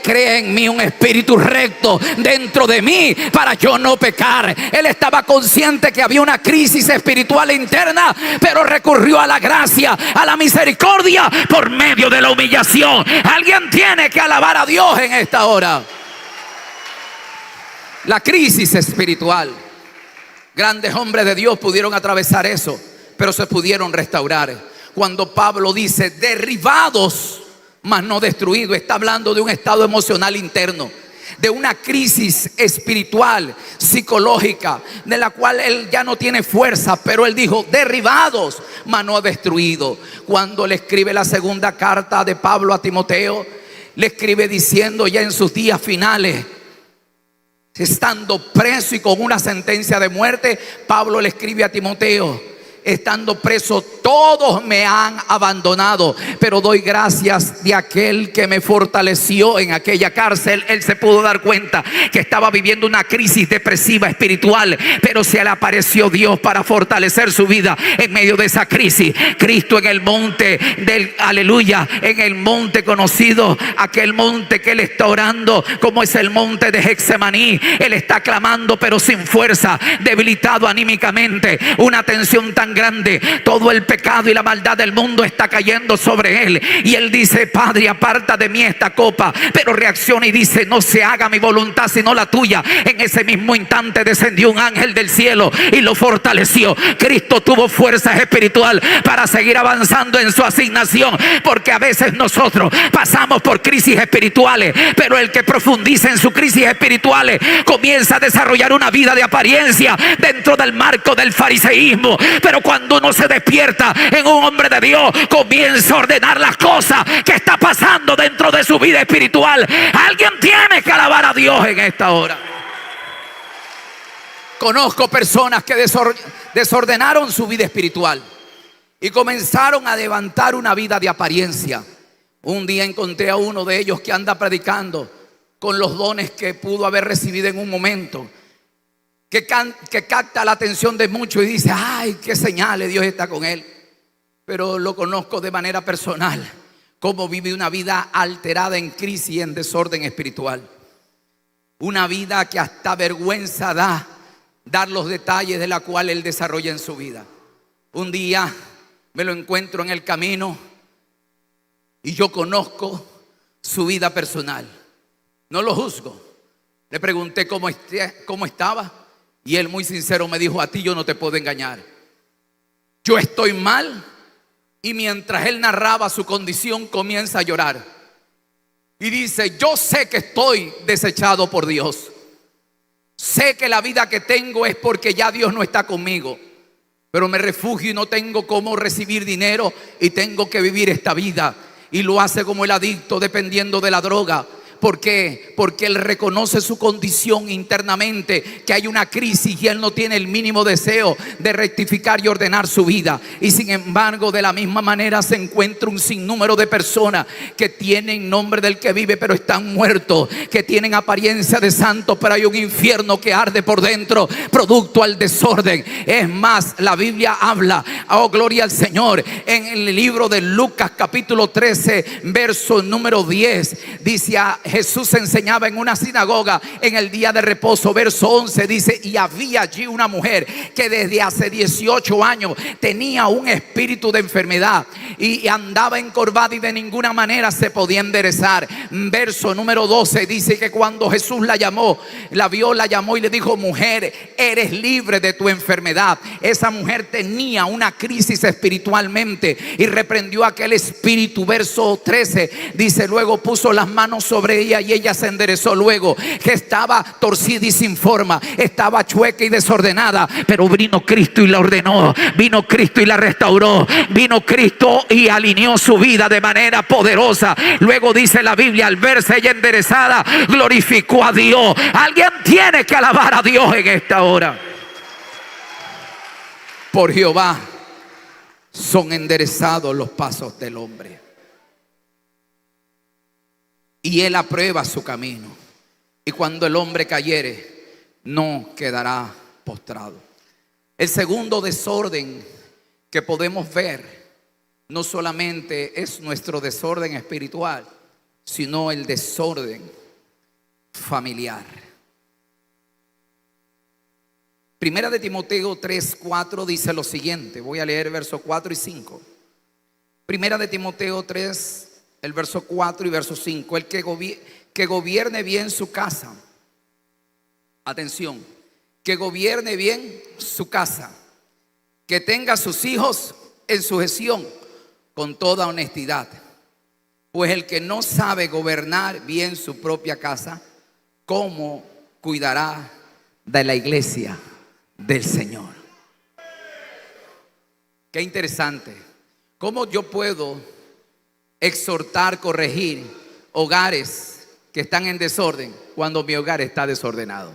Crea en mí un espíritu recto dentro de mí para yo no pecar. Él estaba consciente que había una crisis espiritual interna, pero recurrió a la gracia, a la misericordia por medio de la humillación. Alguien tiene que alabar a Dios en esta hora. La crisis espiritual. Grandes hombres de Dios pudieron atravesar eso, pero se pudieron restaurar. Cuando Pablo dice derribados, mas no destruidos, está hablando de un estado emocional interno, de una crisis espiritual, psicológica, de la cual él ya no tiene fuerza, pero él dijo derribados, mas no destruidos. Cuando le escribe la segunda carta de Pablo a Timoteo, le escribe diciendo ya en sus días finales, estando preso y con una sentencia de muerte, Pablo le escribe a Timoteo: estando preso, todos me han abandonado, pero doy gracias de aquel que me fortaleció en aquella cárcel. Él se pudo dar cuenta que estaba viviendo una crisis depresiva espiritual, pero se le apareció Dios para fortalecer su vida en medio de esa crisis. Cristo en el monte del aleluya, en el monte conocido, aquel monte que él está orando, como es el monte de Getsemaní. Él está clamando pero sin fuerza, debilitado anímicamente, una tensión tan grande, todo el pecado y la maldad del mundo está cayendo sobre él, y él dice: Padre, aparta de mí esta copa, pero reacciona y dice: no se haga mi voluntad sino la tuya. En ese mismo instante descendió un ángel del cielo y lo fortaleció. Cristo tuvo fuerza espiritual para seguir avanzando en su asignación, porque a veces nosotros pasamos por crisis espirituales, pero el que profundiza en sus crisis espirituales comienza a desarrollar una vida de apariencia dentro del marco del fariseísmo, pero cuando uno se despierta en un hombre de Dios, comienza a ordenar las cosas que está pasando dentro de su vida espiritual. Alguien tiene que alabar a Dios en esta hora. Conozco personas que desordenaron su vida espiritual y comenzaron a levantar una vida de apariencia. Un día encontré a uno de ellos que anda predicando con los dones que pudo haber recibido en un momento, que capta la atención de muchos y dice: ay, qué señales, Dios está con él. Pero lo conozco de manera personal, cómo vive una vida alterada, en crisis y en desorden espiritual. Una vida que hasta vergüenza da dar los detalles de la cual él desarrolla en su vida. Un día me lo encuentro en el camino y yo conozco su vida personal. No lo juzgo. Le pregunté cómo estaba, y él muy sincero me dijo: a ti yo no te puedo engañar. Yo estoy mal. Y mientras él narraba su condición, comienza a llorar. Y dice: yo sé que estoy desechado por Dios. Sé que la vida que tengo es porque ya Dios no está conmigo. Pero me refugio y no tengo cómo recibir dinero y tengo que vivir esta vida. Y lo hace como el adicto, dependiendo de la droga, ¿Por qué? Porque él reconoce su condición internamente, que hay una crisis y él no tiene el mínimo deseo de rectificar y ordenar su vida. Y sin embargo, de la misma manera se encuentra un sinnúmero de personas que tienen nombre del que vive pero están muertos, que tienen apariencia de santos, pero hay un infierno que arde por dentro, producto al desorden. Es más, la Biblia habla, oh gloria al Señor, en el libro de Lucas capítulo 13 verso número 10, dice: Jesús enseñaba en una sinagoga en el día de reposo. Verso 11 dice: y había allí una mujer que desde hace 18 años tenía un espíritu de enfermedad y andaba encorvada y de ninguna manera se podía enderezar. Verso número 12 dice que cuando Jesús la llamó, la vio, la llamó y le dijo: mujer, eres libre de tu enfermedad. Esa mujer tenía una crisis espiritualmente y reprendió aquel espíritu. Verso 13 dice: luego puso las manos sobre ella y ella se enderezó. Luego, que estaba torcida y sin forma, estaba chueca y desordenada, pero vino Cristo y la ordenó, vino Cristo y la restauró, vino Cristo y alineó su vida de manera poderosa. Luego dice la Biblia, al verse ella enderezada, glorificó a Dios. Alguien tiene que alabar a Dios en esta hora. Por Jehová son enderezados los pasos del hombre, y él aprueba su camino. Y cuando el hombre cayere, no quedará postrado. El segundo desorden que podemos ver no solamente es nuestro desorden espiritual, sino el desorden familiar. Primera de Timoteo 3:4 dice lo siguiente. Voy a leer versos 4 y 5. Primera de Timoteo 3, el verso 4 y verso 5. El que gobierne bien su casa. Atención. Que gobierne bien su casa. Que tenga a sus hijos en sujeción con toda honestidad. Pues el que no sabe gobernar bien su propia casa, ¿cómo cuidará de la iglesia del Señor? Qué interesante. ¿Cómo yo puedo exhortar, corregir hogares que están en desorden cuando mi hogar está desordenado?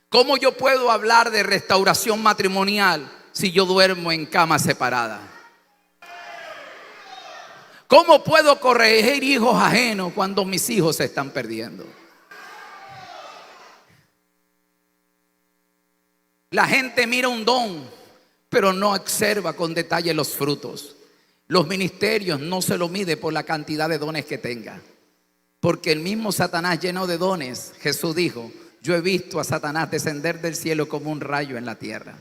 ¿Cómo yo puedo hablar de restauración matrimonial si yo duermo en cama separada? ¿Cómo puedo corregir hijos ajenos cuando mis hijos se están perdiendo? La gente mira un don, pero no observa con detalle los frutos. Los ministerios no se lo mide por la cantidad de dones que tenga, porque el mismo Satanás lleno de dones, Jesús dijo: yo he visto a Satanás descender del cielo como un rayo en la tierra.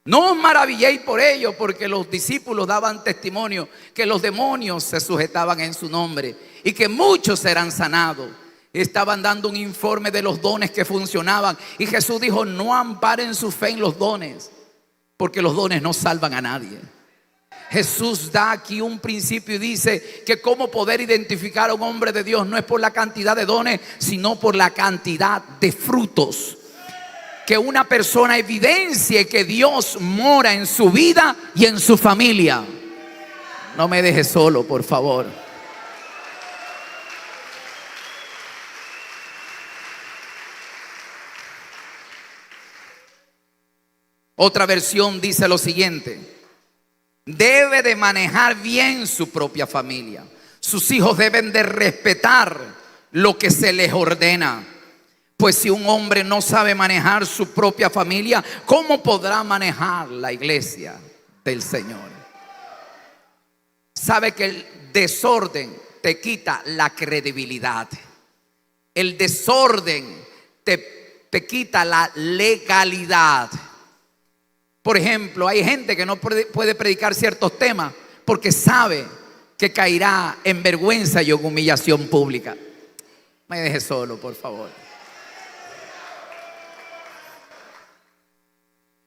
No os maravilléis por ello, porque los discípulos daban testimonio que los demonios se sujetaban en su nombre y que muchos eran sanados. Estaban dando un informe de los dones que funcionaban, y Jesús dijo: no amparen su fe en los dones, porque los dones no salvan a nadie. Jesús da aquí un principio y dice que cómo poder identificar a un hombre de Dios no es por la cantidad de dones, sino por la cantidad de frutos. Que una persona evidencie que Dios mora en su vida y en su familia. No me dejes solo, por favor. Otra versión dice lo siguiente: debe de manejar bien su propia familia. Sus hijos deben de respetar lo que se les ordena. Pues si un hombre no sabe manejar su propia familia, ¿cómo podrá manejar la iglesia del Señor? Sabe que el desorden te quita la credibilidad. El desorden te quita la legalidad. Por ejemplo, hay gente que no puede predicar ciertos temas porque sabe que caerá en vergüenza y en humillación pública. Me deje solo, por favor.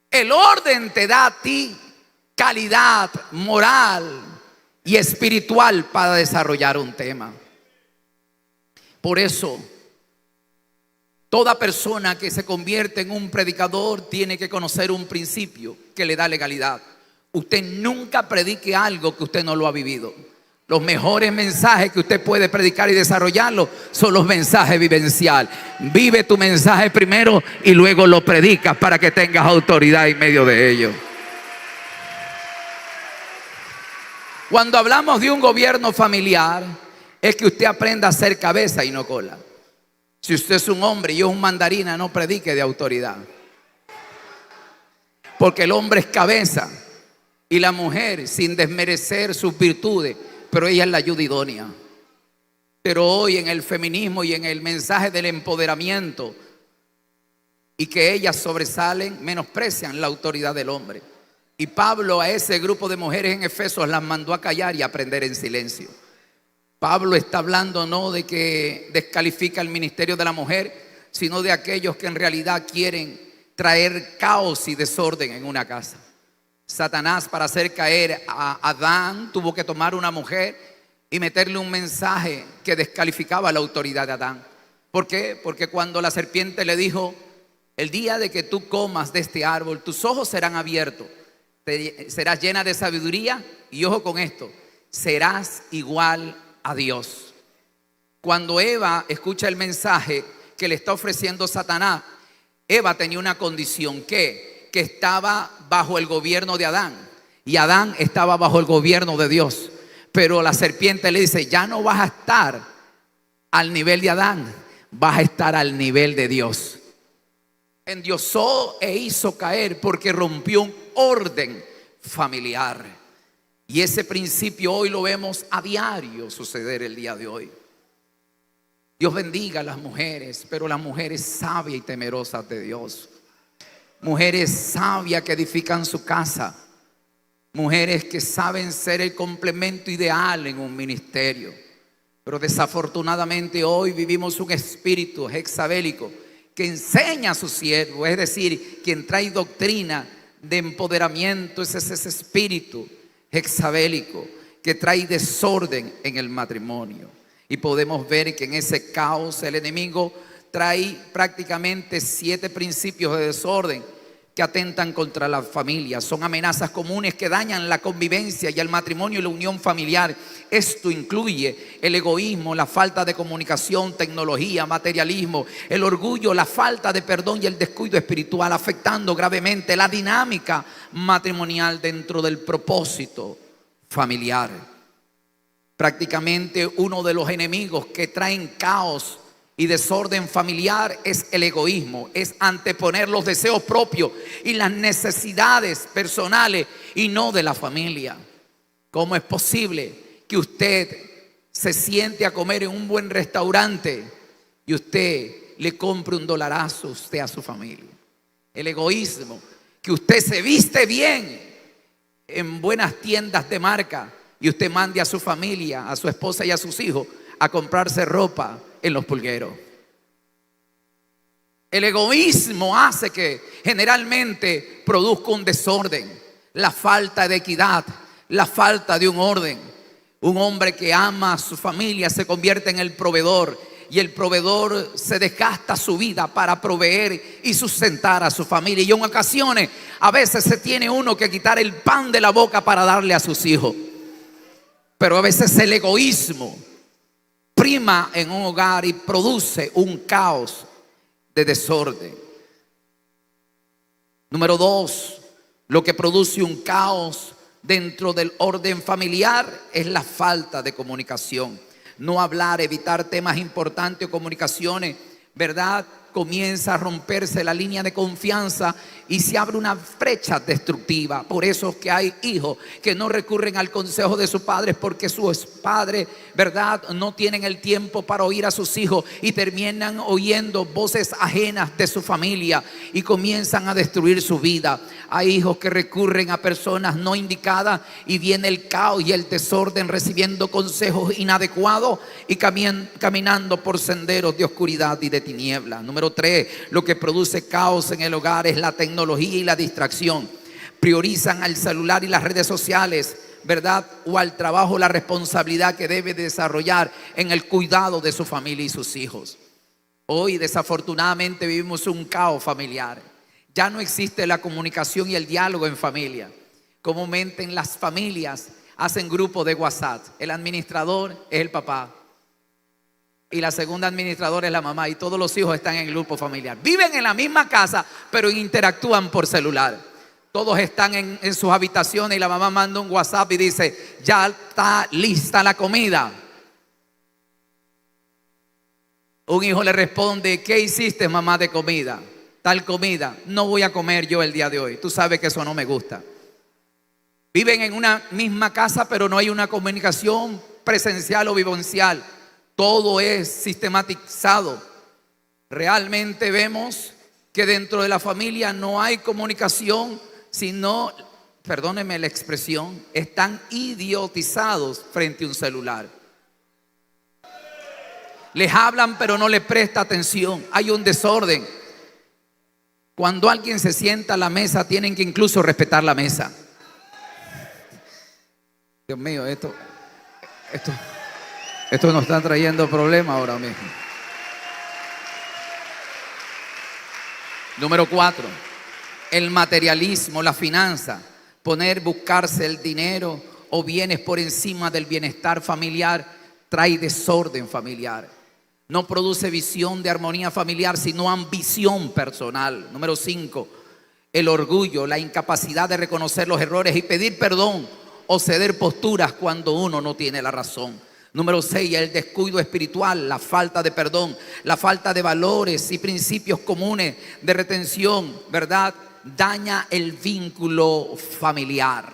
El orden te da a ti calidad moral y espiritual para desarrollar un tema. Por eso, toda persona que se convierte en un predicador tiene que conocer un principio que le da legalidad. Usted nunca predique algo que usted no lo ha vivido. Los mejores mensajes que usted puede predicar y desarrollarlo son los mensajes vivenciales. Vive tu mensaje primero y luego lo predicas para que tengas autoridad en medio de ello. Cuando hablamos de un gobierno familiar, es que usted aprenda a ser cabeza y no cola. Si usted es un hombre y es un mandarina, no predique de autoridad. Porque el hombre es cabeza y la mujer, sin desmerecer sus virtudes, pero ella es la ayuda idónea. Pero hoy en el feminismo y en el mensaje del empoderamiento y que ellas sobresalen, menosprecian la autoridad del hombre. Y Pablo a ese grupo de mujeres en Efesos las mandó a callar y a aprender en silencio. Pablo está hablando no de que descalifica el ministerio de la mujer, sino de aquellos que en realidad quieren traer caos y desorden en una casa. Satanás, para hacer caer a Adán, tuvo que tomar una mujer y meterle un mensaje que descalificaba la autoridad de Adán. ¿Por qué? Porque cuando la serpiente le dijo: el día de que tú comas de este árbol, tus ojos serán abiertos, serás llena de sabiduría y, ojo con esto, serás igual a Dios. Cuando Eva escucha el mensaje que le está ofreciendo Satanás, Eva tenía una condición que estaba bajo el gobierno de Adán y Adán estaba bajo el gobierno de Dios. Pero la serpiente le dice: ya no vas a estar al nivel de Adán, vas a estar al nivel de Dios. Endiosó e hizo caer porque rompió un orden familiar. Y ese principio hoy lo vemos a diario suceder el día de hoy. Dios bendiga a las mujeres, pero las mujeres sabias y temerosas de Dios. Mujeres sabias que edifican su casa. Mujeres que saben ser el complemento ideal en un ministerio. Pero desafortunadamente hoy vivimos un espíritu jezabélico que enseña a sus siervos, es decir, quien trae doctrina de empoderamiento es ese espíritu jezabélico que trae desorden en el matrimonio. Y podemos ver que en ese caos el enemigo trae prácticamente 7 principios de desorden que atentan contra la familia. Son amenazas comunes que dañan la convivencia y el matrimonio y la unión familiar. Esto incluye el egoísmo, la falta de comunicación, tecnología, materialismo, el orgullo, la falta de perdón y el descuido espiritual, afectando gravemente la dinámica matrimonial dentro del propósito familiar. Prácticamente uno de los enemigos que traen caos y desorden familiar es el egoísmo, es anteponer los deseos propios y las necesidades personales y no de la familia. ¿Cómo es posible que usted se siente a comer en un buen restaurante y usted le compre un dolarazo usted a su familia? El egoísmo, que usted se viste bien en buenas tiendas de marca y usted mande a su familia, a su esposa y a sus hijos a comprarse ropa en los pulgueros. El egoísmo hace que generalmente produzca un desorden, la falta de equidad, la falta de un orden. Un hombre que ama a su familia se convierte en el proveedor y el proveedor se desgasta su vida para proveer y sustentar a su familia. Y en ocasiones a veces se tiene uno que quitar el pan de la boca para darle a sus hijos. Pero a veces el egoísmo prima en un hogar y produce un caos de desorden. Número 2, lo que produce un caos dentro del orden familiar es la falta de comunicación. No hablar, evitar temas importantes o comunicaciones, ¿verdad? Comienza a romperse la línea de confianza y se abre una brecha destructiva. Por eso es que hay hijos que no recurren al consejo de sus padres porque sus padres, ¿verdad?, no tienen el tiempo para oír a sus hijos y terminan oyendo voces ajenas de su familia y comienzan a destruir su vida. Hay hijos que recurren a personas no indicadas y viene el caos y el desorden recibiendo consejos inadecuados y caminando por senderos de oscuridad y de tiniebla. Número 3, lo que produce caos en el hogar es la tecnología y la distracción. Priorizan al celular y las redes sociales, ¿verdad?, o al trabajo, la responsabilidad que debe desarrollar en el cuidado de su familia y sus hijos. Hoy desafortunadamente vivimos un caos familiar. Ya no existe la comunicación y el diálogo en familia. Comúnmente en las familias hacen grupo de WhatsApp. El administrador es el papá y la segunda administradora es la mamá, y todos los hijos están en el grupo familiar. Viven en la misma casa, pero interactúan por celular. Todos están en sus habitaciones y la mamá manda un WhatsApp y dice: ya está lista la comida. Un hijo le responde: ¿qué hiciste, mamá, de comida? Tal comida. No voy a comer yo el día de hoy. Tú sabes que eso no me gusta. Viven en una misma casa, pero no hay una comunicación presencial o vivencial. Todo es sistematizado. Realmente vemos que dentro de la familia no hay comunicación, sino, perdónenme la expresión, están idiotizados frente a un celular. Les hablan pero no les presta atención. Hay un desorden. Cuando alguien se sienta a la mesa, tienen que incluso respetar la mesa. Dios mío, esto nos está trayendo problemas ahora mismo. Número 4, el materialismo, la finanza. Buscarse el dinero o bienes por encima del bienestar familiar trae desorden familiar. No produce visión de armonía familiar, sino ambición personal. Número 5, el orgullo, la incapacidad de reconocer los errores y pedir perdón o ceder posturas cuando uno no tiene la razón. Número 6, el descuido espiritual, la falta de perdón, la falta de valores y principios comunes de retención, ¿verdad? Daña el vínculo familiar.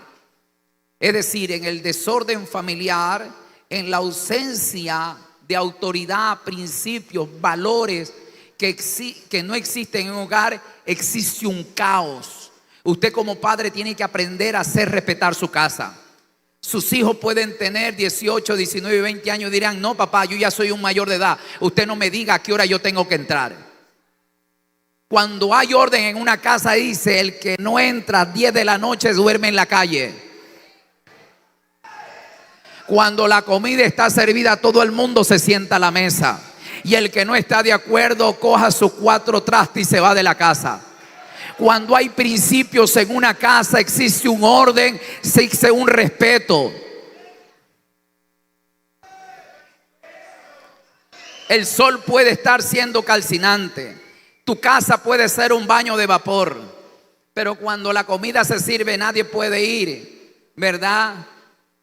Es decir, en el desorden familiar, en la ausencia de autoridad, principios, valores que no existen en un hogar, existe un caos. Usted como padre tiene que aprender a hacer respetar su casa. Sus hijos pueden tener 18, 19 y 20 años y dirán: no, papá, yo ya soy un mayor de edad, usted no me diga a qué hora yo tengo que entrar. Cuando hay orden en una casa, dice: el que no entra a 10 de la noche duerme en la calle. Cuando la comida está servida, todo el mundo se sienta a la mesa, y el que no está de acuerdo coja sus 4 trastes y se va de la casa. Cuando hay principios en una casa, existe un orden, existe un respeto. El sol puede estar siendo calcinante, tu casa puede ser un baño de vapor, pero cuando la comida se sirve, nadie puede ir, ¿verdad?,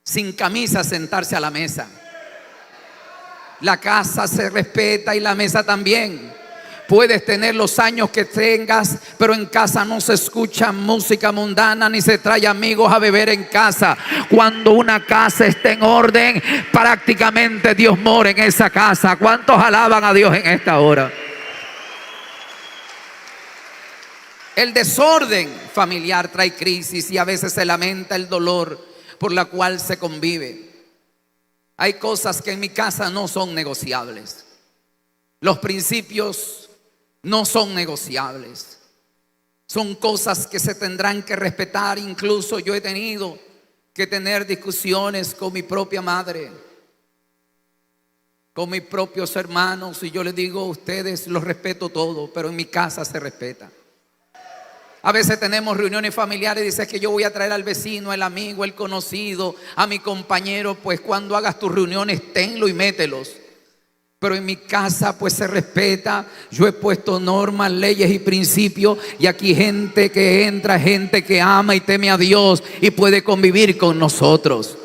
sin camisa, sentarse a la mesa. La casa se respeta y la mesa también. Puedes tener los años que tengas, pero en casa no se escucha música mundana ni se trae amigos a beber en casa. Cuando una casa está en orden, prácticamente Dios mora en esa casa. ¿Cuántos alaban a Dios en esta hora? El desorden familiar trae crisis y a veces se lamenta el dolor por la cual se convive. Hay cosas que en mi casa no son negociables. Los principios no son negociables. Son cosas que se tendrán que respetar. Incluso yo he tenido que tener discusiones con mi propia madre, con mis propios hermanos, y yo les digo: ustedes los respeto todo, pero en mi casa se respeta. A veces tenemos reuniones familiares y dices que yo voy a traer al vecino, el amigo, el conocido, a mi compañero. Pues cuando hagas tus reuniones, tenlo y mételos. Pero en mi casa pues se respeta. Yo he puesto normas, leyes y principios, y aquí gente que entra, gente que ama y teme a Dios y puede convivir con nosotros.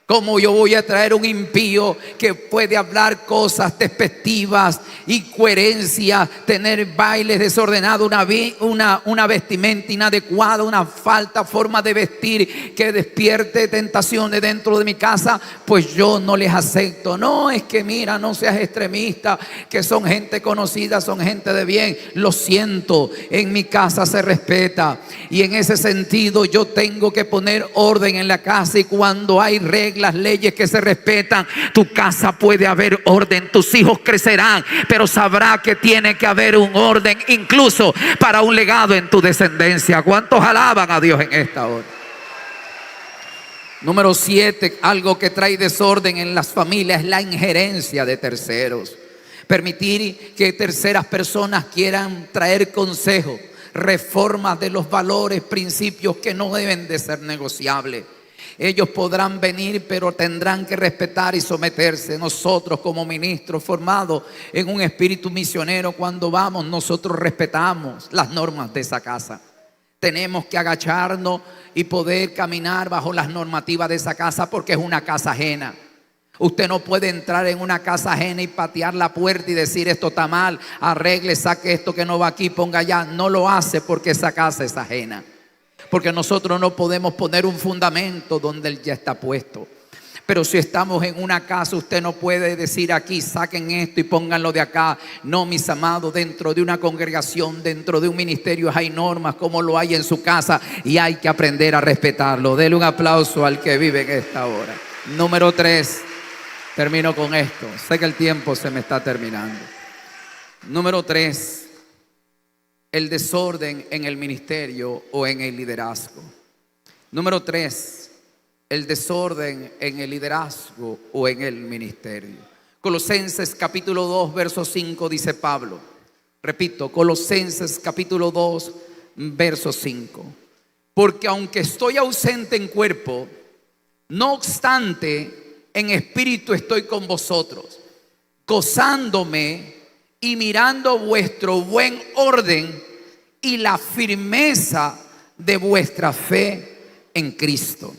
¿Cómo yo voy a traer un impío que puede hablar cosas despectivas, incoherencia, tener bailes desordenados, una vestimenta inadecuada, una forma de vestir que despierte tentaciones dentro de mi casa? Pues yo no les acepto. No, es que mira, no seas extremista, que son gente conocida, son gente de bien. Lo siento, en mi casa se respeta, y en ese sentido yo tengo que poner orden en la casa. Y cuando hay reglas, leyes que se respetan, tu casa puede haber orden. Tus hijos crecerán, pero sabrá que tiene que haber un orden, incluso para un legado en tu descendencia. ¿Cuántos alaban a Dios en esta hora? Número 7, algo que trae desorden en las familias es la injerencia de terceros. Permitir que terceras personas quieran traer consejos, reformas de los valores, principios que no deben de ser negociables. Ellos podrán venir, pero tendrán que respetar y someterse. Nosotros como ministros formados en un espíritu misionero, cuando vamos, nosotros respetamos las normas de esa casa. Tenemos que agacharnos y poder caminar bajo las normativas de esa casa, porque es una casa ajena. Usted no puede entrar en una casa ajena y patear la puerta y decir: esto está mal, arregle, saque esto que no va aquí, ponga allá. No lo hace, porque esa casa es ajena. Porque nosotros no podemos poner un fundamento donde él ya está puesto. Pero si estamos en una casa, usted no puede decir: aquí saquen esto y pónganlo de acá. No, mis amados, dentro de una congregación, dentro de un ministerio, hay normas como lo hay en su casa, y hay que aprender a respetarlo. Dele un aplauso al que vive en esta hora. Número 3, termino con esto. Sé que el tiempo se me está terminando. Número 3. El desorden en el ministerio o en el liderazgo. Número 3, el desorden en el liderazgo o en el ministerio. Colosenses capítulo 2, verso 5 dice Pablo. Repito, Colosenses capítulo 2, verso 5. Porque aunque estoy ausente en cuerpo, no obstante en espíritu estoy con vosotros, gozándome y mirando vuestro buen orden y la firmeza de vuestra fe en Cristo.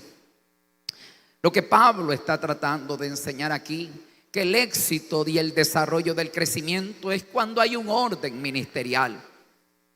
Lo que Pablo está tratando de enseñar aquí, que el éxito y el desarrollo del crecimiento es cuando hay un orden ministerial,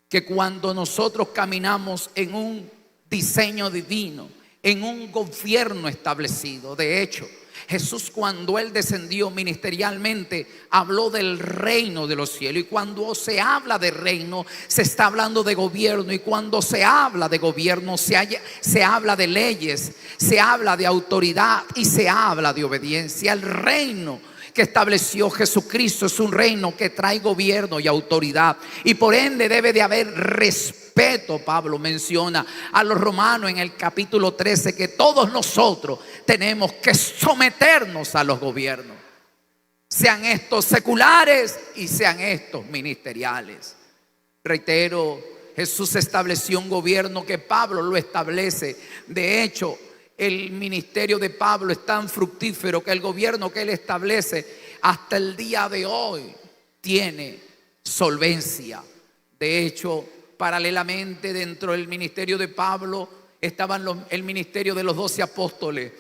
que cuando nosotros caminamos en un diseño divino, en un gobierno establecido. De hecho, Jesús, cuando él descendió ministerialmente, habló del reino de los cielos. Y cuando se habla de reino, se está hablando de gobierno. Y cuando se habla de gobierno, se habla de leyes, se habla de autoridad y se habla de obediencia. El reino que estableció Jesucristo es un reino que trae gobierno y autoridad, y por ende debe de haber respeto. Pablo menciona a los romanos en el capítulo 13 que todos nosotros tenemos que someternos a los gobiernos, sean estos seculares y sean estos ministeriales. Reitero, Jesús estableció un gobierno que Pablo lo establece. De hecho, el ministerio de Pablo es tan fructífero que el gobierno que él establece hasta el día de hoy tiene solvencia. De hecho, paralelamente dentro del ministerio de Pablo estaban el ministerio de los 12 apóstoles.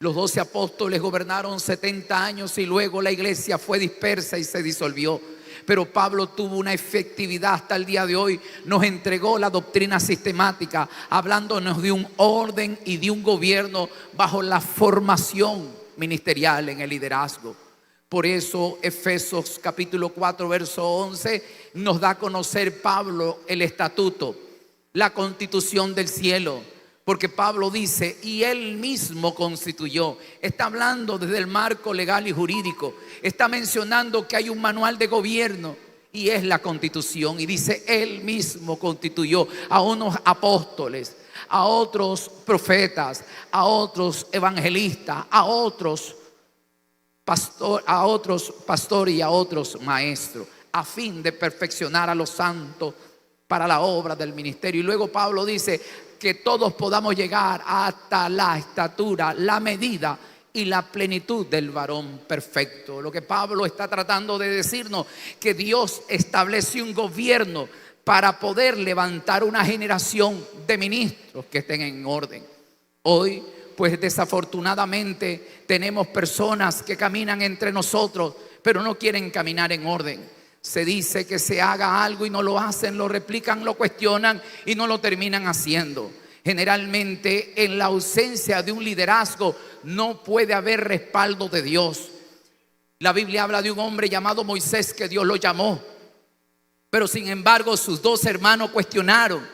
Los 12 apóstoles gobernaron 70 años y luego la iglesia fue dispersa y se disolvió. Pero Pablo tuvo una efectividad hasta el día de hoy. Nos entregó la doctrina sistemática, hablándonos de un orden y de un gobierno bajo la formación ministerial en el liderazgo. Por eso Efesios capítulo 4 verso 11 nos da a conocer Pablo el estatuto, la constitución del cielo. Porque Pablo dice: y él mismo constituyó. Está hablando desde el marco legal y jurídico. Está mencionando que hay un manual de gobierno y es la constitución. Y dice: él mismo constituyó a unos apóstoles, a otros profetas, a otros evangelistas, a otros pastores y a otros maestros, a fin de perfeccionar a los santos para la obra del ministerio. Y luego Pablo dice que todos podamos llegar hasta la estatura, la medida y la plenitud del varón perfecto. Lo que Pablo está tratando de decirnos, que Dios establece un gobierno para poder levantar una generación de ministros que estén en orden. Hoy, pues desafortunadamente, tenemos personas que caminan entre nosotros, pero no quieren caminar en orden. Se dice que se haga algo y no lo hacen, lo replican, lo cuestionan y no lo terminan haciendo. Generalmente, en la ausencia de un liderazgo, no puede haber respaldo de Dios. La Biblia habla de un hombre llamado Moisés, que Dios lo llamó, pero sin embargo sus 2 hermanos cuestionaron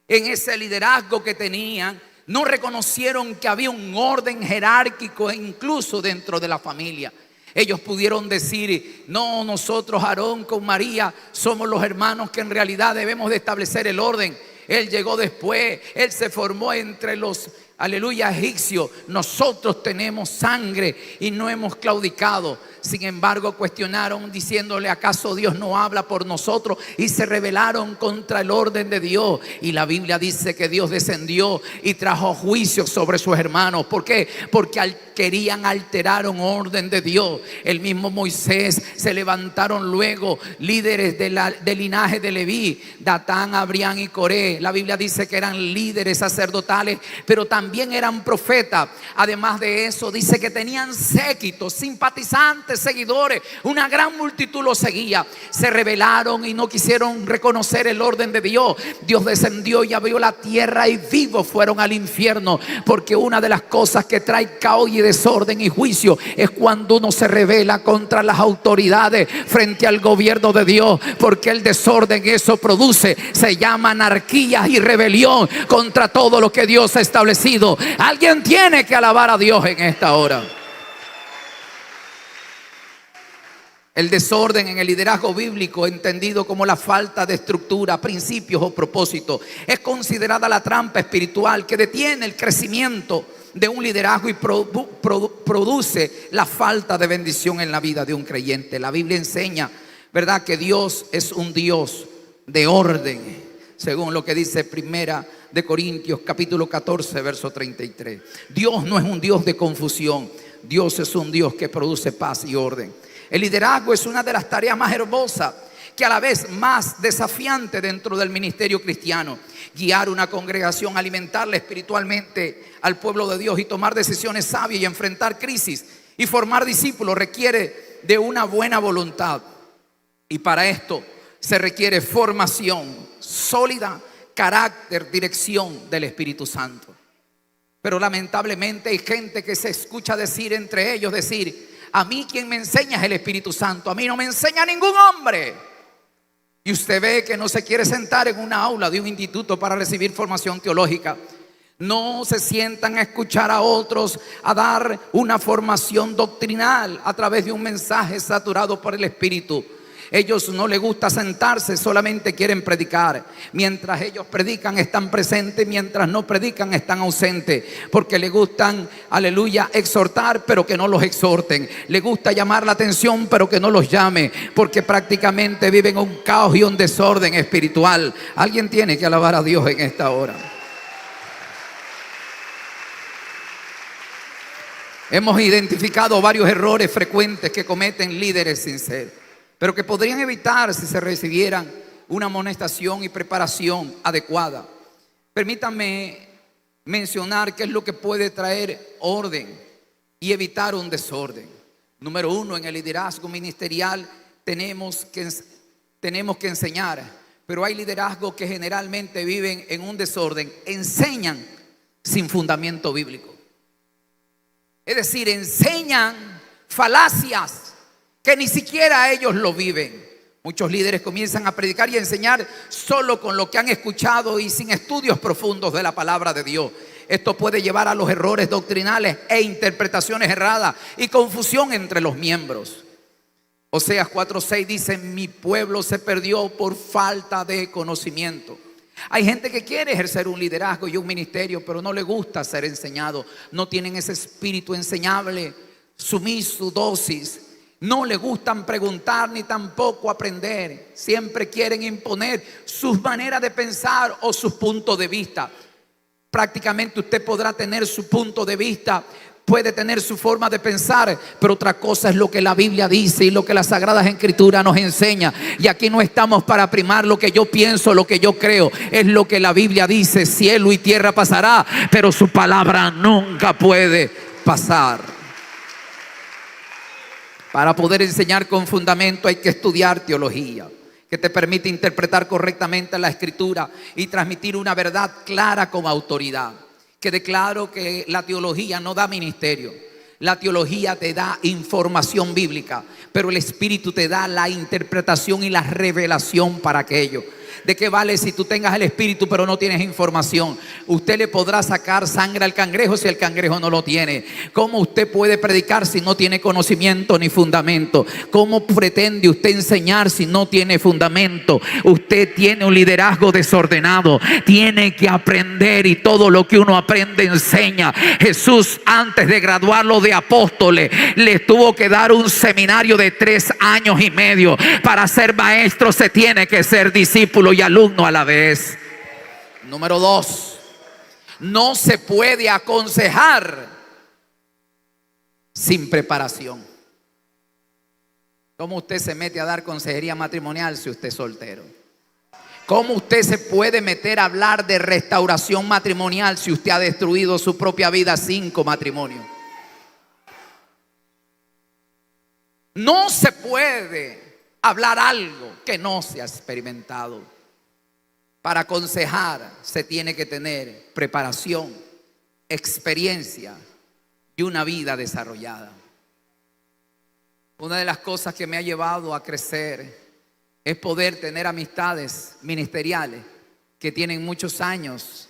en ese liderazgo que tenían. No reconocieron que había un orden jerárquico incluso dentro de la familia. Ellos pudieron decir: no, nosotros, Aarón con María, somos los hermanos que en realidad debemos de establecer el orden. Él llegó después, él se formó entre los aleluya, egipcio, nosotros tenemos sangre y no hemos claudicado. Sin embargo, cuestionaron diciéndole: ¿acaso Dios no habla por nosotros? Y se rebelaron contra el orden de Dios. Y la Biblia dice que Dios descendió y trajo juicio sobre sus hermanos. ¿Por qué? Porque querían alterar un orden de Dios. El mismo Moisés, se levantaron luego líderes del linaje de Leví, Datán, Abiram y Coré. La Biblia dice que eran líderes sacerdotales, pero también eran profetas. Además de eso, dice que tenían séquitos, simpatizantes, seguidores. Una gran multitud los seguía. Se rebelaron y no quisieron reconocer el orden de Dios. Dios descendió y abrió la tierra y vivos fueron al infierno. Porque una de las cosas que trae caos y desorden y juicio es cuando uno se rebela contra las autoridades frente al gobierno de Dios. Porque el desorden eso produce, se llama anarquía y rebelión contra todo lo que Dios ha establecido. Alguien tiene que alabar a Dios en esta hora. El desorden en el liderazgo bíblico, entendido como la falta de estructura, principios o propósito, es considerada la trampa espiritual que detiene el crecimiento de un liderazgo y produce la falta de bendición en la vida de un creyente. La Biblia enseña, ¿verdad?, que Dios es un Dios de orden, según lo que dice Primera de Corintios capítulo 14 verso 33. Dios no es un Dios de confusión. Dios es un Dios que produce paz y orden. El liderazgo es una de las tareas más hermosas, que a la vez más desafiante dentro del ministerio cristiano. Guiar una congregación, alimentarla espiritualmente al pueblo de Dios y tomar decisiones sabias y enfrentar crisis y formar discípulos requiere de una buena voluntad. Y para esto se requiere formación sólida, carácter, dirección del Espíritu Santo. Pero lamentablemente hay gente que se escucha decir entre ellos, a mí quien me enseña es el Espíritu Santo, a mí no me enseña ningún hombre. Y usted ve que no se quiere sentar en una aula de un instituto para recibir formación teológica. No se sientan a escuchar a otros, a dar una formación doctrinal a través de un mensaje saturado por el Espíritu. Ellos no les gusta sentarse, solamente quieren predicar. Mientras ellos predican están presentes, mientras no predican están ausentes. Porque les gustan, aleluya, exhortar, pero que no los exhorten. Les gusta llamar la atención, pero que no los llame. Porque prácticamente viven un caos y un desorden espiritual. Alguien tiene que alabar a Dios en esta hora. Hemos identificado varios errores frecuentes que cometen líderes sinceros, pero que podrían evitar si se recibieran una amonestación y preparación adecuada. Permítanme mencionar qué es lo que puede traer orden y evitar un desorden. Número uno, en el liderazgo ministerial tenemos que enseñar, pero hay liderazgos que generalmente viven en un desorden, enseñan sin fundamento bíblico. Es decir, enseñan falacias que ni siquiera ellos lo viven. Muchos líderes comienzan a predicar y a enseñar solo con lo que han escuchado y sin estudios profundos de la palabra de Dios. Esto puede llevar a los errores doctrinales e interpretaciones erradas y confusión entre los miembros. Oseas 4:6 dice: mi pueblo se perdió por falta de conocimiento. Hay gente que quiere ejercer un liderazgo y un ministerio, pero no le gusta ser enseñado. No tienen ese espíritu enseñable, sumiso, dócil. No le gustan preguntar ni tampoco aprender. Siempre quieren imponer sus maneras de pensar o sus puntos de vista. Prácticamente usted podrá tener su punto de vista, puede tener su forma de pensar, pero otra cosa es lo que la Biblia dice y lo que las Sagradas Escrituras nos enseña. Y aquí no estamos para primar lo que yo pienso, lo que yo creo. Es lo que la Biblia dice: cielo y tierra pasará, pero su palabra nunca puede pasar. Para poder enseñar con fundamento hay que estudiar teología, que te permite interpretar correctamente la Escritura y transmitir una verdad clara con autoridad. Quede claro que la teología no da ministerio. La teología te da información bíblica, pero el Espíritu te da la interpretación y la revelación para aquello. ¿De qué vale si tú tengas el espíritu pero no tienes información? Usted le podrá sacar sangre al cangrejo si el cangrejo no lo tiene. ¿Cómo usted puede predicar si no tiene conocimiento ni fundamento? ¿Cómo pretende usted enseñar si no tiene fundamento? Usted tiene un liderazgo desordenado. Tiene que aprender, y todo lo que uno aprende enseña. Jesús, antes de graduarlo de apóstoles, le tuvo que dar un seminario de 3 años y medio. Para ser maestro se tiene que ser discípulo y alumno a la vez. Número 2, no se puede aconsejar sin preparación. ¿Cómo usted se mete a dar consejería matrimonial si usted es soltero? ¿Cómo usted se puede meter a hablar de restauración matrimonial si usted ha destruido su propia vida 5 matrimonios? No se puede hablar algo que no se ha experimentado. Para aconsejar se tiene que tener preparación, experiencia y una vida desarrollada. Una de las cosas que me ha llevado a crecer es poder tener amistades ministeriales que tienen muchos años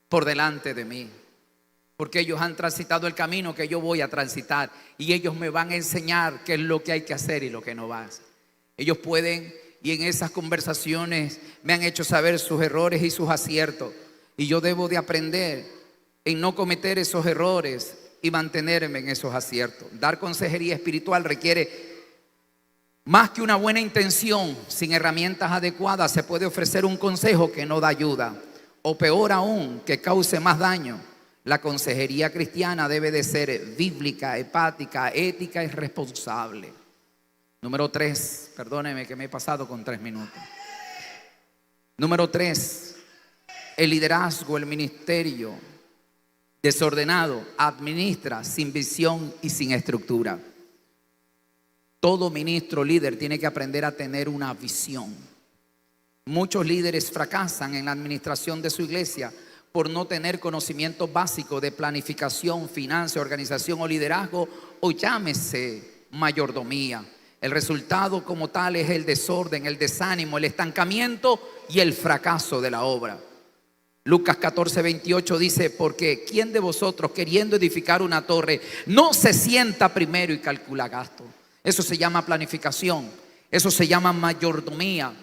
por delante de mí, porque ellos han transitado el camino que yo voy a transitar y ellos me van a enseñar qué es lo que hay que hacer y lo que no va a hacer. Ellos pueden, y en esas conversaciones me han hecho saber sus errores y sus aciertos, y yo debo de aprender en no cometer esos errores y mantenerme en esos aciertos. Dar consejería espiritual requiere más que una buena intención. Sin herramientas adecuadas se puede ofrecer un consejo que no da ayuda, o peor aún, que cause más daño. La consejería cristiana debe de ser bíblica, empática, ética y responsable. Número 3, perdóneme que me he pasado con 3 minutos. Número 3, el liderazgo, el ministerio desordenado administra sin visión y sin estructura. Todo ministro líder tiene que aprender a tener una visión. Muchos líderes fracasan en la administración de su iglesia por no tener conocimiento básico de planificación, finanzas, organización o liderazgo, o llámese mayordomía. El resultado como tal es el desorden, el desánimo, el estancamiento y el fracaso de la obra. Lucas 14:28 dice: porque ¿quién de vosotros, queriendo edificar una torre, no se sienta primero y calcula gastos? Eso se llama planificación, eso se llama mayordomía,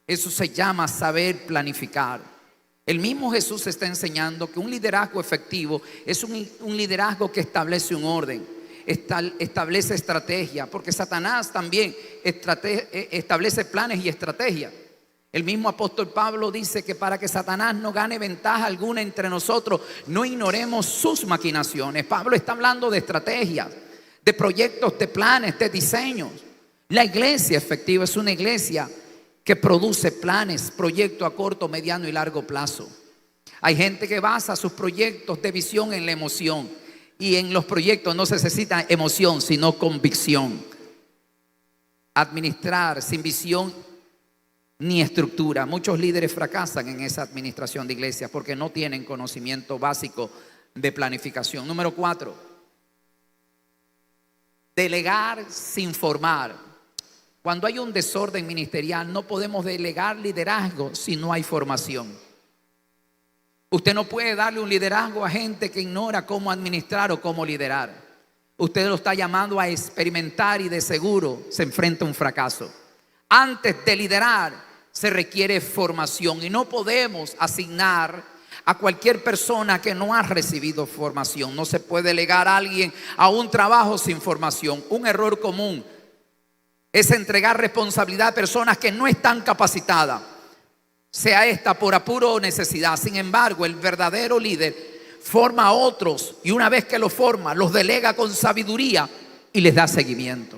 eso se llama saber planificar. El mismo Jesús está enseñando que un liderazgo efectivo es un liderazgo que establece un orden, establece estrategia, porque Satanás también establece planes y estrategias. El mismo apóstol Pablo dice que para que Satanás no gane ventaja alguna entre nosotros, no ignoremos sus maquinaciones. Pablo está hablando de estrategias, de proyectos, de planes, de diseños. La iglesia efectiva es una iglesia que produce planes, proyectos a corto, mediano y largo plazo. Hay gente que basa sus proyectos de visión en la emoción, y en los proyectos no se necesita emoción, sino convicción. Administrar sin visión ni estructura. Muchos líderes fracasan en esa administración de iglesias porque no tienen conocimiento básico de planificación. Número 4, delegar sin formar. Cuando hay un desorden ministerial, no podemos delegar liderazgo si no hay formación. Usted no puede darle un liderazgo a gente que ignora cómo administrar o cómo liderar. Usted lo está llamando a experimentar y de seguro se enfrenta a un fracaso. Antes de liderar se requiere formación, y no podemos asignar a cualquier persona que no ha recibido formación. No se puede delegar a alguien a un trabajo sin formación. Un error común es entregar responsabilidad a personas que no están capacitadas, sea esta por apuro o necesidad. Sin embargo, el verdadero líder forma a otros, y una vez que los forma, los delega con sabiduría y les da seguimiento.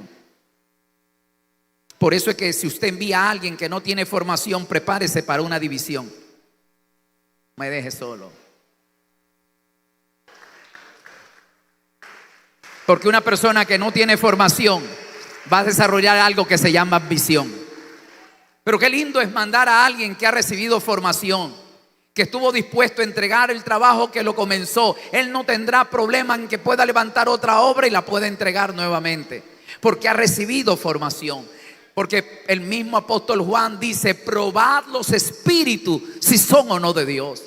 Por eso es que si usted envía a alguien que no tiene formación, prepárese para una división. No me deje solo. Porque una persona que no tiene formación va a desarrollar algo que se llama ambición. Pero qué lindo es mandar a alguien que ha recibido formación, que estuvo dispuesto a entregar el trabajo que lo comenzó. Él no tendrá problema en que pueda levantar otra obra y la pueda entregar nuevamente, porque ha recibido formación. Porque el mismo apóstol Juan dice: probad los espíritus si son o no de Dios.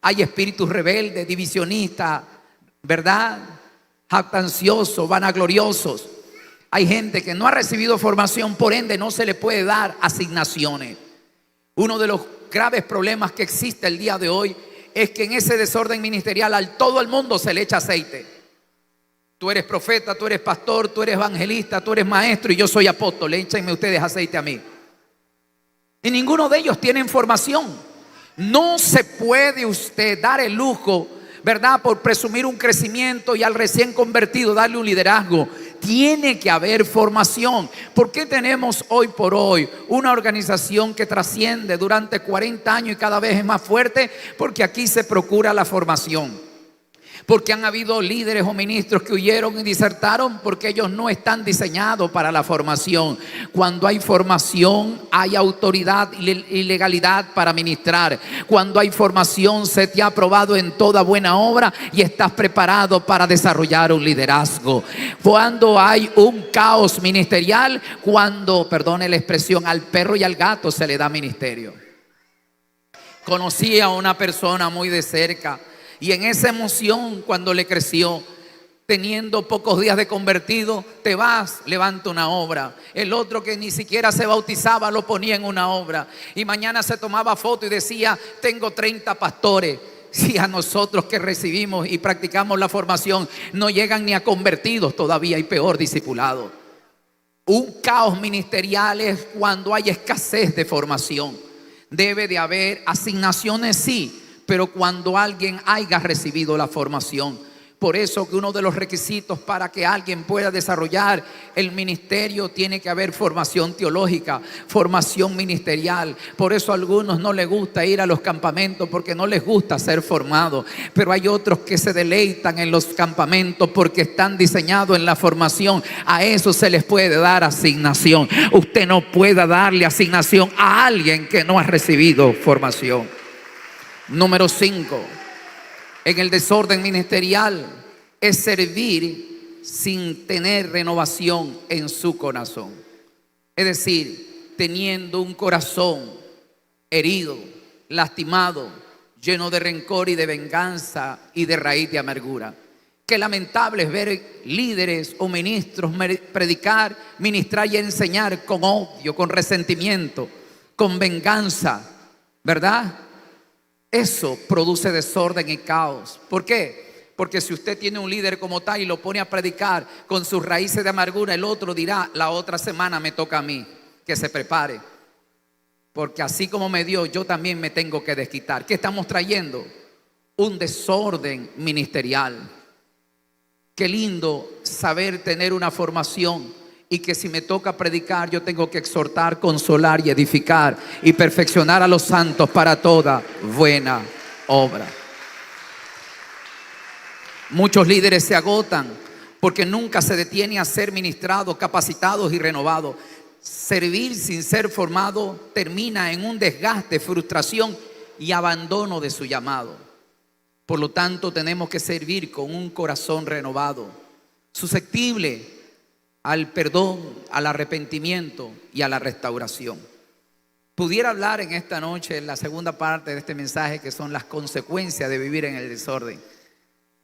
Hay espíritus rebeldes, divisionistas, ¿verdad? Jactanciosos, vanagloriosos. Hay gente que no ha recibido formación, por ende no se le puede dar asignaciones. Uno de los graves problemas que existe el día de hoy es que en ese desorden ministerial a todo el mundo se le echa aceite. Tú eres profeta, tú eres pastor, tú eres evangelista, tú eres maestro y yo soy apóstol. Échenme ustedes aceite a mí. Y ninguno de ellos tiene formación. No se puede usted dar el lujo, ¿verdad?, por presumir un crecimiento y al recién convertido darle un liderazgo. Tiene que haber formación. ¿Por qué tenemos hoy por hoy una organización que trasciende durante 40 años y cada vez es más fuerte? Porque aquí se procura la formación. Porque han habido líderes o ministros que huyeron y disertaron porque ellos no están diseñados para la formación. Cuando hay formación, hay autoridad y legalidad para ministrar. Cuando hay formación, se te ha aprobado en toda buena obra y estás preparado para desarrollar un liderazgo. Cuando hay un caos ministerial, cuando, perdone la expresión, al perro y al gato se le da ministerio. Conocí a una persona muy de cerca. Y en esa emoción, cuando le creció, teniendo pocos días de convertido, te vas, levanta una obra. El otro que ni siquiera se bautizaba lo ponía en una obra. Y mañana se tomaba foto y decía: tengo 30 pastores. Si a nosotros que recibimos y practicamos la formación no llegan ni a convertidos todavía, y peor, discipulados. Un caos ministerial es cuando hay escasez de formación. Debe de haber asignaciones, sí, pero cuando alguien haya recibido la formación. Por eso que uno de los requisitos para que alguien pueda desarrollar el ministerio tiene que haber formación teológica, formación ministerial. Por eso a algunos no les gusta ir a los campamentos porque no les gusta ser formados. Pero hay otros que se deleitan en los campamentos porque están diseñados en la formación. A eso se les puede dar asignación. Usted no puede darle asignación a alguien que no ha recibido formación. Número 5, en el desorden ministerial es servir sin tener renovación en su corazón. Es decir, teniendo un corazón herido, lastimado, lleno de rencor y de venganza y de raíz de amargura. Qué lamentable es ver líderes o ministros predicar, ministrar y enseñar con odio, con resentimiento, con venganza, ¿verdad? Eso produce desorden y caos. ¿Por qué? Porque si usted tiene un líder como tal y lo pone a predicar con sus raíces de amargura, el otro dirá: la otra semana me toca a mí, que se prepare. Porque así como me dio, yo también me tengo que desquitar. ¿Qué estamos trayendo? Un desorden ministerial. Qué lindo saber tener una formación y que si me toca predicar, yo tengo que exhortar, consolar y edificar y perfeccionar a los santos para toda buena obra. Muchos líderes se agotan porque nunca se detiene a ser ministrados, capacitados y renovados. Servir sin ser formado termina en un desgaste, frustración y abandono de su llamado. Por lo tanto, tenemos que servir con un corazón renovado, susceptible al perdón, al arrepentimiento y a la restauración. Pudiera hablar en esta noche, en la segunda parte de este mensaje, que son las consecuencias de vivir en el desorden.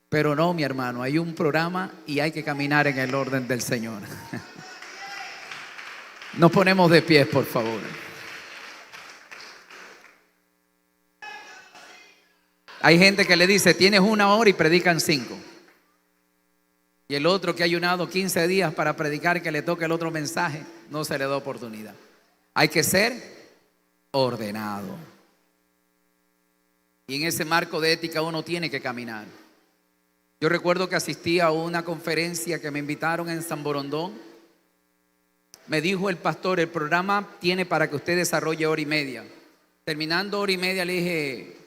Pero no, mi hermano, hay un programa y hay que caminar en el orden del Señor. Nos ponemos de pie, por favor. Hay gente que le dice: tienes 1 hora y predican 5. Y el otro que ha ayunado 15 días para predicar, que le toque el otro mensaje, no se le da oportunidad. Hay que ser ordenado. Y en ese marco de ética uno tiene que caminar. Yo recuerdo que asistí a una conferencia que me invitaron en San Borondón. Me dijo el pastor: el programa tiene para que usted desarrolle 1 hora y media. Terminando 1 hora y media le dije: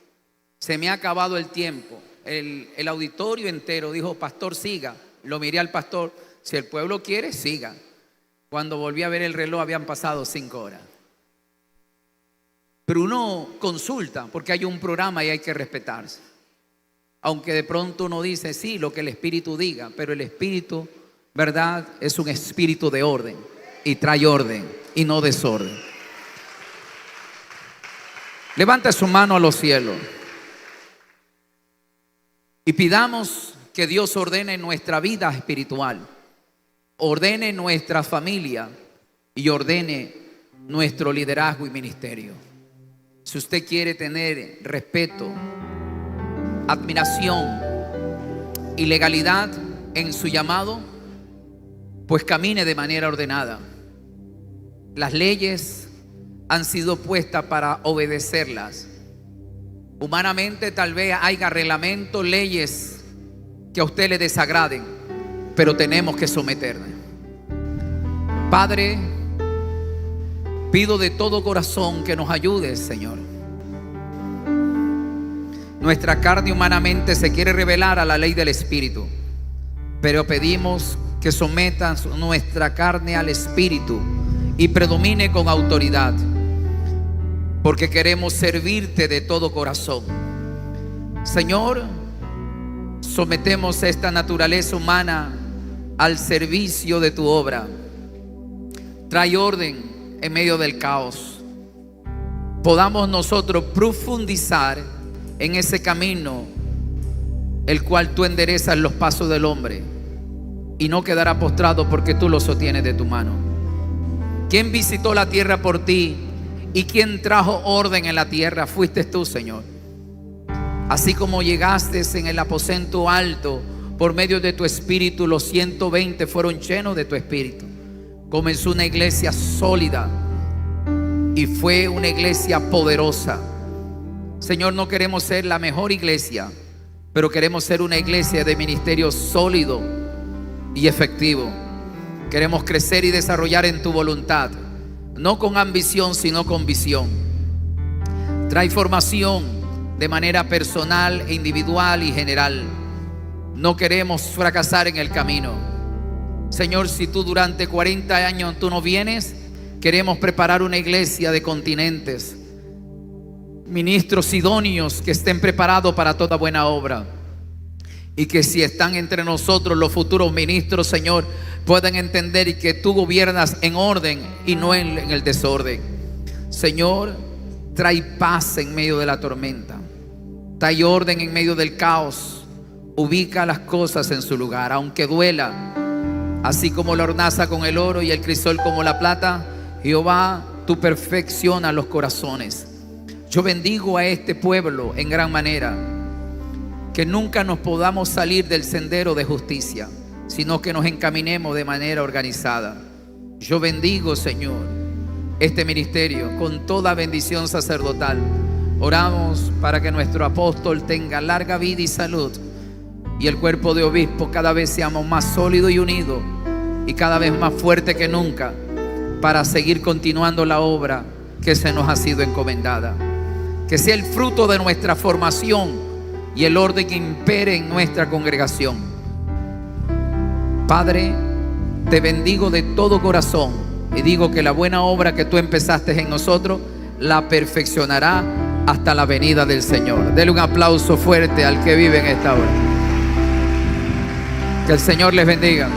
se me ha acabado el tiempo. El auditorio entero dijo: pastor, siga. Lo miré al pastor: si el pueblo quiere, siga. Cuando volví a ver el reloj habían pasado 5 horas. Pero uno consulta porque hay un programa y hay que respetarse. Aunque de pronto uno dice: sí, lo que el Espíritu diga. Pero el Espíritu, ¿verdad?, es un espíritu de orden y trae orden y no desorden. Levanta su mano a los cielos y pidamos que Dios ordene nuestra vida espiritual, ordene nuestra familia y ordene nuestro liderazgo y ministerio. Si usted quiere tener respeto, admiración y legalidad en su llamado, pues camine de manera ordenada. Las leyes han sido puestas para obedecerlas. Humanamente tal vez haya reglamentos, leyes que a usted le desagraden, pero tenemos que someternos. Padre, pido de todo corazón que nos ayudes, Señor. Nuestra carne humanamente se quiere rebelar a la ley del Espíritu, pero pedimos que sometas nuestra carne al Espíritu y predomine con autoridad, porque queremos servirte de todo corazón. Señor, sometemos esta naturaleza humana al servicio de tu obra. Trae orden en medio del caos. Podamos nosotros profundizar en ese camino el cual tú enderezas los pasos del hombre, y no quedará postrado porque tú lo sostienes de tu mano. ¿Quién visitó la tierra por ti y quién trajo orden en la tierra? Fuiste tú, Señor. Así como llegaste en el aposento alto por medio de tu espíritu, los 120 fueron llenos de tu espíritu. Comenzó una iglesia sólida y fue una iglesia poderosa. Señor, no queremos ser la mejor iglesia, pero queremos ser una iglesia de ministerio sólido y efectivo. Queremos crecer y desarrollar en tu voluntad, no con ambición, sino con visión. Trae formación de manera personal, individual y general. No queremos fracasar en el camino. Señor, si tú durante 40 años tú no vienes, queremos preparar una iglesia de continentes, ministros idóneos que estén preparados para toda buena obra, y que si están entre nosotros los futuros ministros, Señor, puedan entender y que tú gobiernas en orden y no en el desorden. Señor, trae paz en medio de la tormenta, trae orden en medio del caos, ubica las cosas en su lugar, aunque duela. Así como la hornaza con el oro y el crisol como la plata, Jehová, tú perfeccionas los corazones. Yo bendigo a este pueblo en gran manera, que nunca nos podamos salir del sendero de justicia, sino que nos encaminemos de manera organizada. Yo bendigo, Señor, este ministerio con toda bendición sacerdotal. Oramos para que nuestro apóstol tenga larga vida y salud, y el cuerpo de obispo cada vez seamos más sólido y unido, y cada vez más fuerte que nunca, para seguir continuando la obra que se nos ha sido encomendada. Que sea el fruto de nuestra formación y el orden que impere en nuestra congregación. Padre, te bendigo de todo corazón y digo que la buena obra que tú empezaste en nosotros la perfeccionará hasta la venida del Señor. Dele un aplauso fuerte al que vive en esta hora. Que el Señor les bendiga.